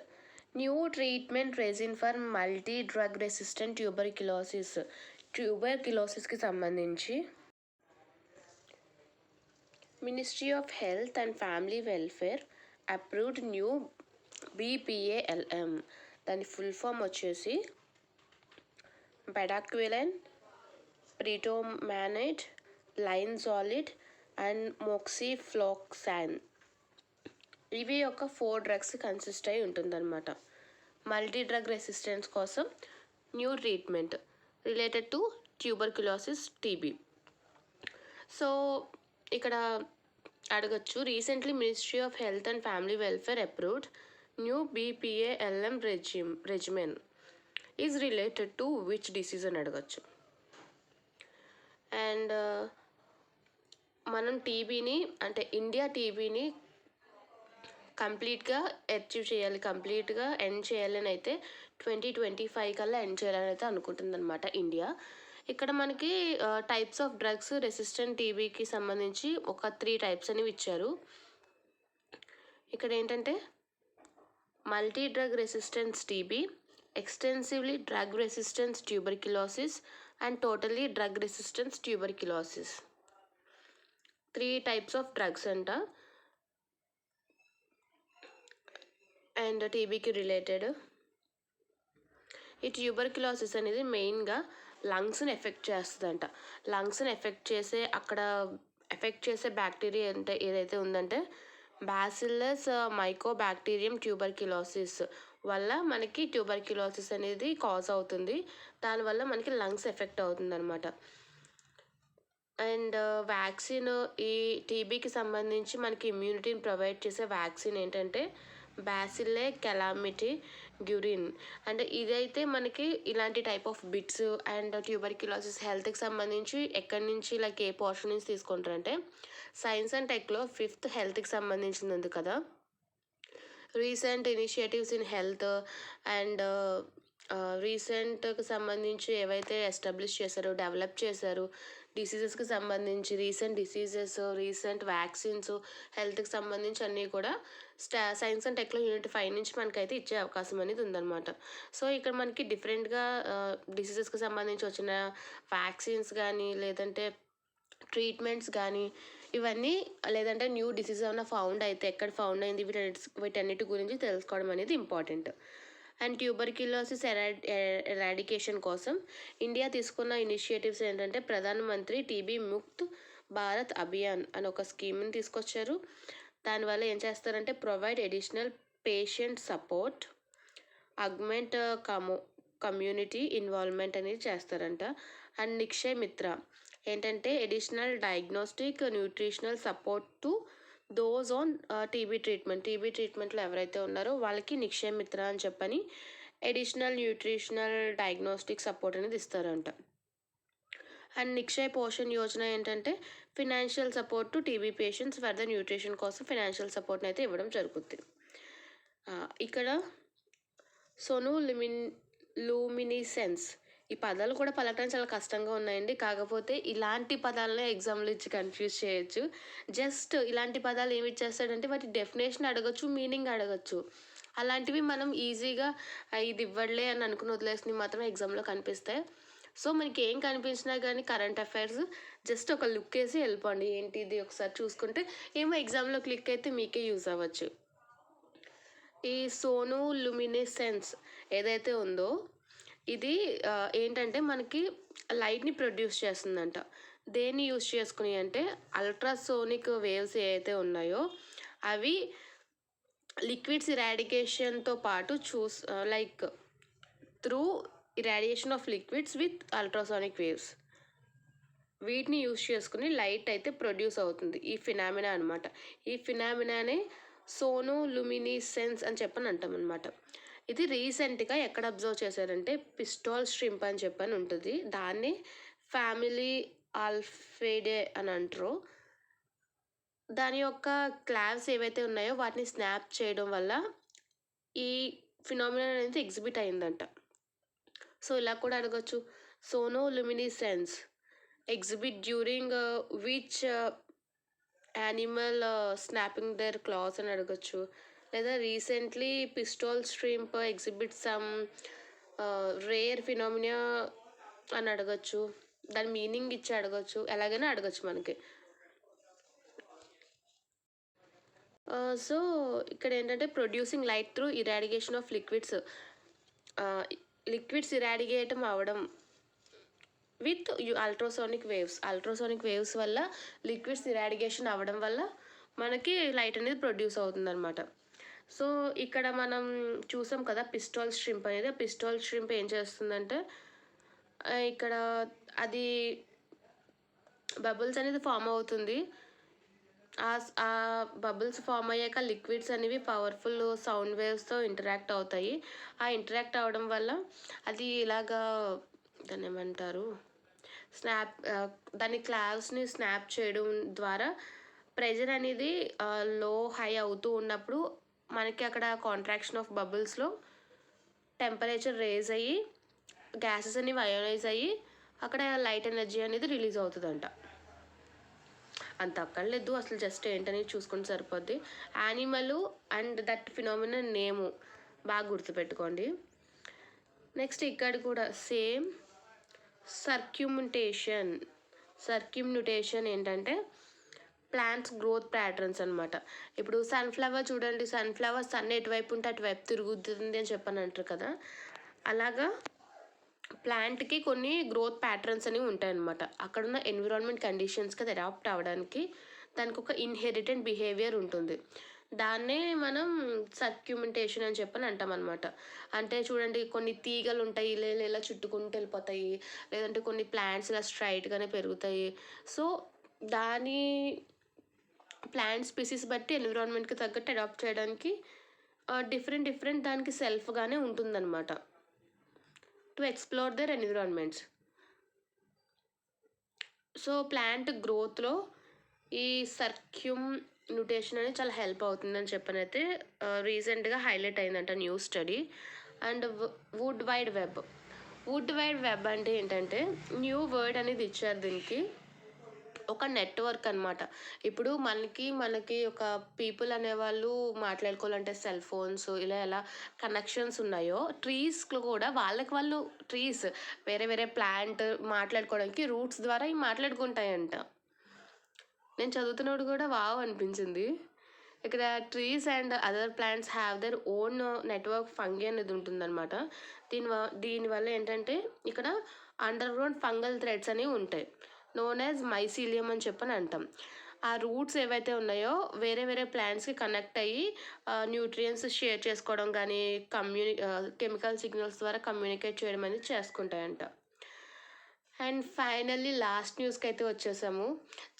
new treatment regimen for multi drug resistant ట్యూబర్క్యులోసిస్కి సంబంధించి ministry of health and family welfare approved new BPALM దాని ఫుల్ ఫామ్ వచ్చేసి పెడాక్విలైన్, ప్రిటోమానైట్, లైన్జాలిడ్ అండ్ మోక్సిఫ్లోక్సాన్. ఇవి ఒక 4 డ్రగ్స్ కన్సిస్ట్ అయి ఉంటుందన్నమాట. మల్టీ డ్రగ్ రెసిస్టెన్స్ కోసం new treatment related to tuberculosis, TB. So ఇక్కడ అడగచ్చు, recently ministry of health and family welfare approved new BPALM regimen is related to which disease అని అడగచ్చు. అండ్ మనం టీబీని అంటే ఇండియా టీబీని కంప్లీట్గా అచీవ్ చేయాలి, కంప్లీట్గా ఎండ్ చేయాలని అయితే 2025 కల్లా ఎండ్ చేయాలని అయితే అనుకుంటుందన్నమాట ఇండియా. ఇక్కడ మనకి టైప్స్ ఆఫ్ డ్రగ్స్ రెసిస్టెంట్ టీబీకి సంబంధించి ఒక 3 టైప్స్ అనేవి ఇచ్చారు. ఇక్కడ ఏంటంటే multi drug resistance TB, extensively drug resistance tuberculosis and totally drug resistance tuberculosis. 3 types of drugs అంట. అండ్ టీబీకి రిలేటెడ్ ఈ ట్యూబర్క్యులోసిస్ అనేది మెయిన్గా లంగ్స్ని ఎఫెక్ట్ చేస్తుందంట. లంగ్స్ని ఎఫెక్ట్ చేసే బ్యాక్టీరియా ఏదైతే ఉందంటే బ్యాసిల్లస్ మైకోబాక్టీరియం ట్యూబర్క్యులోసిస్ వల్ల మనకి ట్యూబర్క్యులోసిస్ అనేది కాజ్ అవుతుంది. దానివల్ల మనకి లంగ్స్ ఎఫెక్ట్ అవుతుందన్నమాట. అండ్ వ్యాక్సిన్, ఈ టీబీకి సంబంధించి మనకి ఇమ్యూనిటీని ప్రొవైడ్ చేసే వ్యాక్సిన్ ఏంటంటే బ్యాసిల్లే కెలామిటీ గ్యూరిన్. అంటే ఇదైతే మనకి ఇలాంటి type of bits and tuberculosis హెల్త్కి సంబంధించి ఎక్కడి నుంచి లైక్ ఏ పోర్షన్ నుంచి తీసుకుంటారంటే సైన్స్ అండ్ టెక్లో 5th హెల్త్కి సంబంధించింది ఉంది కదా, recent initiatives in health and రీసెంట్కి సంబంధించి ఏవైతే ఎస్టాబ్లిష్ చేశారో, డెవలప్ చేశారు, డిసీజెస్కి సంబంధించి రీసెంట్ డిసీజెస్, రీసెంట్ వ్యాక్సిన్స్, హెల్త్కి సంబంధించి అన్నీ కూడా సైన్స్ అండ్ టెక్లో యూనిట్ 5 నుంచి మనకైతే ఇచ్చే అవకాశం అనేది ఉందన్నమాట. సో ఇక్కడ మనకి డిఫరెంట్గా డిసీజెస్కి సంబంధించి వచ్చిన వ్యాక్సిన్స్ కానీ లేదంటే ట్రీట్మెంట్స్ కానీ ఇవన్నీ, లేదంటే న్యూ డిసీజ్ ఏమైనా ఫౌండ్ అయితే ఎక్కడ ఫౌండ్ అయింది, వీటన్నిటి గురించి తెలుసుకోవడం అనేది ఇంపార్టెంట్. అండ్ ట్యూబర్క్యులోసిస్ ఎరాడికేషన్ కోసం ఇండియా తీసుకున్న ఇనిషియేటివ్స్ ఏంటంటే ప్రధానమంత్రి టీబీ ముక్త్ భారత్ అభియాన్ అని ఒక స్కీమ్ని తీసుకొచ్చారు. దానివల్ల ఏం చేస్తారంటే provide additional patient support, augment community involvement అనేది చేస్తారంట. అండ్ నిక్షయ్ మిత్ర ఏంటంటే additional diagnostic nutritional support to those on TB ట్రీట్మెంట్లో ఎవరైతే ఉన్నారో వాళ్ళకి నిక్షయ్ మిత్ర అని చెప్పని అడిషనల్ న్యూట్రిషనల్ డయాగ్నోస్టిక్ సపోర్ట్ అనేది ఇస్తారంట. అండ్ నిక్షయ్ పోషణ్ యోజన ఏంటంటే financial support to TB patients for the nutrition కోసం ఫినాన్షియల్ సపోర్ట్ని అయితే ఇవ్వడం జరుగుతుంది. ఇక్కడ సోను లూమినిసెన్స్, ఈ పదాలు కూడా పలకడం చాలా కష్టంగా ఉన్నాయండి. కాకపోతే ఇలాంటి పదాలనే ఎగ్జామ్లో ఇచ్చి కన్ఫ్యూజ్ చేయొచ్చు. జస్ట్ ఇలాంటి పదాలు ఏమి ఇచ్చేస్తాడంటే వాటి డెఫినేషన్ అడగచ్చు, మీనింగ్ అడగచ్చు. అలాంటివి మనం ఈజీగా ఇది ఇవ్వడలే అని అనుకుని వదిలేసి మాత్రమే ఎగ్జామ్లో కనిపిస్తాయి. సో మనకి ఏం కనిపించినా కానీ కరెంట్ అఫైర్స్ జస్ట్ ఒక లుక్ వేసి వెళ్ళిపోండి, ఏంటి ఇది ఒకసారి చూసుకుంటే ఏమో ఎగ్జామ్లో క్లిక్ అయితే మీకే యూజ్ అవ్వచ్చు. ఈ సోను లూమినిసెన్స్ ఏదైతే ఉందో ఇది ఏంటంటే మనకి లైట్ని ప్రొడ్యూస్ చేస్తుందంట. దేన్ని యూజ్ చేసుకుని అంటే అల్ట్రాసోనిక్ వేవ్స్ ఏవైతే ఉన్నాయో అవి లిక్విడ్స్ ఇరాడికేషన్తో పాటు like through irradiation of liquids with ultrasonic waves, వీటిని యూజ్ చేసుకుని లైట్ అయితే ప్రొడ్యూస్ అవుతుంది. ఈ ఫినామినా అనమాట. ఈ ఫినామినానే సోను లూమినిసెన్స్ అని చెప్పని అంటాం అనమాట. ఇది రీసెంట్గా ఎక్కడ అబ్జర్వ్ చేశారంటే పిస్టాల్ స్ట్రింప్ అని చెప్పని ఉంటుంది, దాన్ని ఫ్యామిలీ ఆల్ఫేడే అని అంటారు. దాని యొక్క క్లావ్స్ ఏవైతే ఉన్నాయో వాటిని స్నాప్ చేయడం వల్ల ఈ ఫినామినా అనేది ఎగ్జిబిట్ అయిందంట. సో ఇలా కూడా అడగచ్చు, sonoluminescence exhibit during which animal snapping their claws అని అడగచ్చు. లేదా recently pistol shrimp exhibit some rare phenomena అని అడగచ్చు. దాని మీనింగ్ ఇచ్చి అడగచ్చు, ఎలాగైనా అడగచ్చు మనకి. సో ఇక్కడ ఏంటంటే producing light through eradication of liquids, liquids ఇరాడిగేటం అవ్వడం విత్ అల్ట్రాసోనిక్ వేవ్స్ వల్ల లిక్విడ్స్ ఇరాడిగేషన్ అవ్వడం వల్ల మనకి లైట్ అనేది ప్రొడ్యూస్ అవుతుందన్నమాట. సో ఇక్కడ మనం చూసాం కదా పిస్టోల్ ష్రింప్ అనేది. ఆ పిస్టోల్ ష్రింప్ ఏం చేస్తుందంటే ఇక్కడ అది బబుల్స్ అనేది ఫామ్ అవుతుంది. ఆ బబుల్స్ ఫామ్ అయ్యాక లిక్విడ్స్ అనేవి పవర్ఫుల్ సౌండ్ వేవ్స్తో ఇంటరాక్ట్ అవుతాయి. ఆ ఇంటరాక్ట్ అవ్వడం వల్ల అది ఇలాగా దాన్ని ఏమంటారు దాని క్లావ్స్ని స్నాప్ చేయడం ద్వారా ప్రెజర్ అనేది లో హై అవుతూ ఉన్నప్పుడు మనకి అక్కడ కాంట్రాక్షన్ ఆఫ్ బబుల్స్లో టెంపరేచర్ రేజ్ అయ్యి గ్యాసెస్ అనేవి అయోనైజ్ అయ్యి అక్కడ లైట్ ఎనర్జీ అనేది రిలీజ్ అవుతుందంట. అంత అక్కర్లేదు, అసలు జస్ట్ ఏంటనేది చూసుకుంటే సరిపోద్ది. యానిమల్ అండ్ దట్ ఫినామినన్ నేము బాగా గుర్తుపెట్టుకోండి. నెక్స్ట్ ఇక్కడ కూడా సేమ్ సర్క్యూమ్యుటేషన్ ఏంటంటే ప్లాంట్స్ గ్రోత్ ప్యాటర్న్స్ అనమాట. ఇప్పుడు సన్ఫ్లవర్ చూడండి, సన్ఫ్లవర్ సన్ ఎటువైపు ఉంటే అటువైపు తిరుగుతుంది అని చెప్పని అంటారు కదా. అలాగా ప్లాంట్కి కొన్ని గ్రోత్ ప్యాటర్న్స్ అనేవి ఉంటాయన్నమాట. అక్కడున్న ఎన్విరాన్మెంట్ కండిషన్స్కి అది అడాప్ట్ అవ్వడానికి దానికి ఒక ఇన్హెరిటెంట్ బిహేవియర్ ఉంటుంది. దాన్నే మనం సర్క్యూమెంటేషన్ అని చెప్పని అంటాం అనమాట. అంటే చూడండి, కొన్ని తీగలు ఉంటాయి ఇలా చుట్టుకుంటూ వెళ్ళిపోతాయి, లేదంటే కొన్ని ప్లాంట్స్ ఇలా స్ట్రైట్గానే పెరుగుతాయి. సో దాని ప్లాంట్ స్పీసీస్ బట్టి ఎన్విరాన్మెంట్కి తగ్గట్టు అడాప్ట్ చేయడానికి డిఫరెంట్ దానికి సెల్ఫ్గానే ఉంటుందన్నమాట to explore their environments. So plant గ్రోత్లో ఈ సర్క్యూమ్యుటేషన్ అనేది చాలా హెల్ప్ అవుతుందని చెప్పనైతే రీసెంట్గా హైలైట్ అయిందంట news study. And wood wide web అంటే ఏంటంటే న్యూ వర్డ్ అనేది ఇచ్చారు దీనికి. ఒక నెట్వర్క్ అనమాట. ఇప్పుడు మనకి ఒక పీపుల్ అనేవాళ్ళు మాట్లాడుకోవాలంటే సెల్ ఫోన్స్ ఇలా ఎలా కనెక్షన్స్ ఉన్నాయో, ట్రీస్లో కూడా వాళ్ళు ట్రీస్ వేరే ప్లాంట్ మాట్లాడుకోవడానికి రూట్స్ ద్వారా ఇవి మాట్లాడుకుంటాయంట. నేను చదువుతున్నప్పుడు కూడా వావ్ అనిపించింది. ఇక్కడ trees and other plants have their own network fungi అనేది ఉంటుందన్నమాట. దీనివల్ల ఏంటంటే ఇక్కడ అండర్ గ్రౌండ్ ఫంగల్ థ్రెడ్స్ అనేవి ఉంటాయి, నోన్ యాజ్ మైసీలియం అని చెప్పని అంటాం. ఆ రూట్స్ ఏవైతే ఉన్నాయో వేరే ప్లాంట్స్కి కనెక్ట్ అయ్యి న్యూట్రియంట్స్ షేర్ చేసుకోవడం కానీ కెమికల్ సిగ్నల్స్ ద్వారా కమ్యూనికేట్ చేయడం అనేది చేసుకుంటాయంట. అండ్ ఫైనల్లీ లాస్ట్ న్యూస్కి అయితే వచ్చేసాము.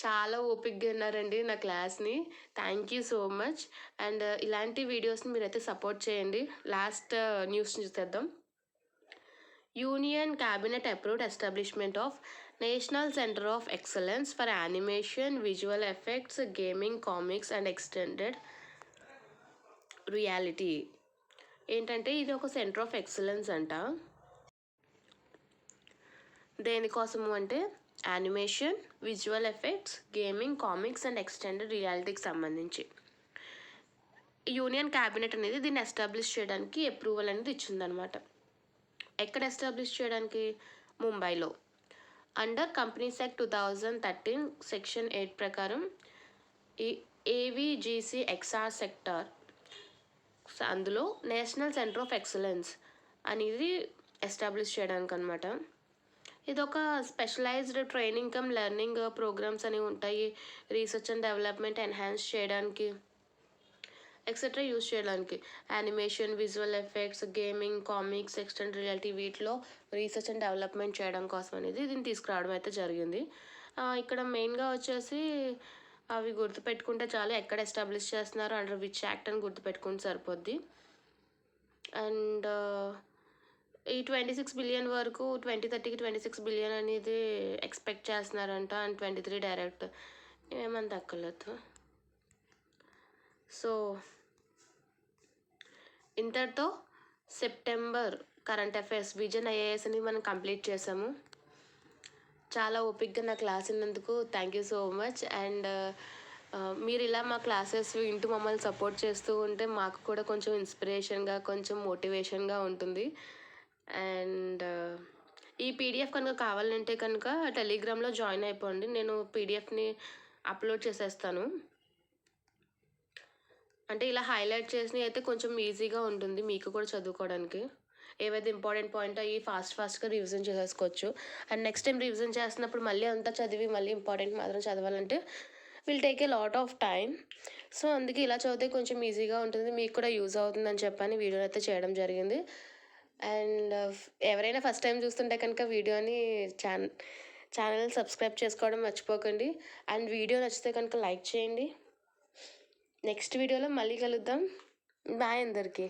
చాలా ఓపిక్గా విన్నారండి నా క్లాస్ని. Thank you so much. And ఇలాంటి వీడియోస్ని మీరైతే సపోర్ట్ చేయండి. లాస్ట్ న్యూస్ని చూసేద్దాం. Union cabinet approved establishment of national centre of excellence for animation, visual effects, gaming, comics and extended reality. ఏంటంటే ఇది ఒక సెంటర్ ఆఫ్ ఎక్సలెన్స్ అంట. దేనికోసము అంటే animation, visual effects, gaming, comics and extended రియాలిటీకి సంబంధించి యూనియన్ క్యాబినెట్ అనేది దీన్ని ఎస్టాబ్లిష్ చేయడానికి అప్రూవల్ అనేది ఇచ్చిందనమాట. ఎక్కడ ఎస్టాబ్లిష్ చేయడానికి? ముంబైలో. అండర్ కంపెనీస్ యాక్ట్ 2013 సెక్షన్ 8 ప్రకారం ఈ ఏవిజిసి ఎక్స్ఆర్ సెక్టార్ అందులో నేషనల్ సెంటర్ ఆఫ్ ఎక్సలెన్స్ అనేది ఎస్టాబ్లిష్ చేయడానికి అనమాట. ఇది ఒక specialised training cum learning programmes అనేవి ఉంటాయి, రీసెర్చ్ అండ్ డెవలప్మెంట్ ఎన్హాన్స్ చేయడానికి ఎక్సెట్రా యూజ్ చేయడానికి. Animation, visual effects, gaming, comics, extended reality వీటిలో రీసెర్చ్ అండ్ డెవలప్మెంట్ చేయడం కోసం అనేది దీన్ని తీసుకురావడం అయితే జరిగింది. ఇక్కడ మెయిన్గా వచ్చేసి అవి గుర్తుపెట్టుకుంటే చాలు, ఎక్కడ ఎస్టాబ్లిష్ చేస్తున్నారు, అండర్ విచ్ యాక్ట్ అని గుర్తుపెట్టుకుంటే సరిపోద్ది. అండ్ ఈ 26 బిలియన్ వరకు 2030కి 26 బిలియన్ అనేది ఎక్స్పెక్ట్ చేస్తున్నారంట. అండ్ 23 డైరెక్ట్ ఏమంత అక్కర్లేదు. సో ఇంతటితో September current affairs vision IAS అని మనం కంప్లీట్ చేసాము. చాలా ఓపిక్గా నా క్లాస్ విన్నందుకు thank you so much. And మీరు ఇలా మా క్లాసెస్ వింటూ మమ్మల్ని సపోర్ట్ చేస్తూ ఉంటే మాకు కూడా కొంచెం ఇన్స్పిరేషన్గా, కొంచెం మోటివేషన్గా ఉంటుంది. అండ్ ఈ పీడిఎఫ్ కనుక కావాలంటే కనుక టెలిగ్రామ్లో జాయిన్ అయిపోండి. నేను పీడిఎఫ్ని అప్లోడ్ చేసేస్తాను. అంటే ఇలా హైలైట్ చేసినవి అయితే కొంచెం ఈజీగా ఉంటుంది మీకు కూడా చదువుకోవడానికి. ఏవైతే ఇంపార్టెంట్ పాయింట్ అవి ఫాస్ట్గా రివిజన్ చేసేసుకోవచ్చు. అండ్ నెక్స్ట్ టైం రివిజన్ చేస్తున్నప్పుడు మళ్ళీ అంతా చదివి మళ్ళీ ఇంపార్టెంట్ మాత్రం చదవాలంటే will take a lot of time. So అందుకే ఇలా చదివితే కొంచెం ఈజీగా ఉంటుంది, మీకు కూడా యూజ్ అవుతుందని చెప్పని వీడియో అయితే చేయడం జరిగింది. అండ్ ఎవరైనా ఫస్ట్ టైం చూస్తుంటే కనుక వీడియోని ఛానల్ సబ్స్క్రైబ్ చేసుకోవడం మర్చిపోకండి. అండ్ వీడియో నచ్చితే కనుక లైక్ చేయండి. నెక్స్ట్ వీడియోలో మళ్ళీ కలుద్దాం. బాయ్ అందరికీ.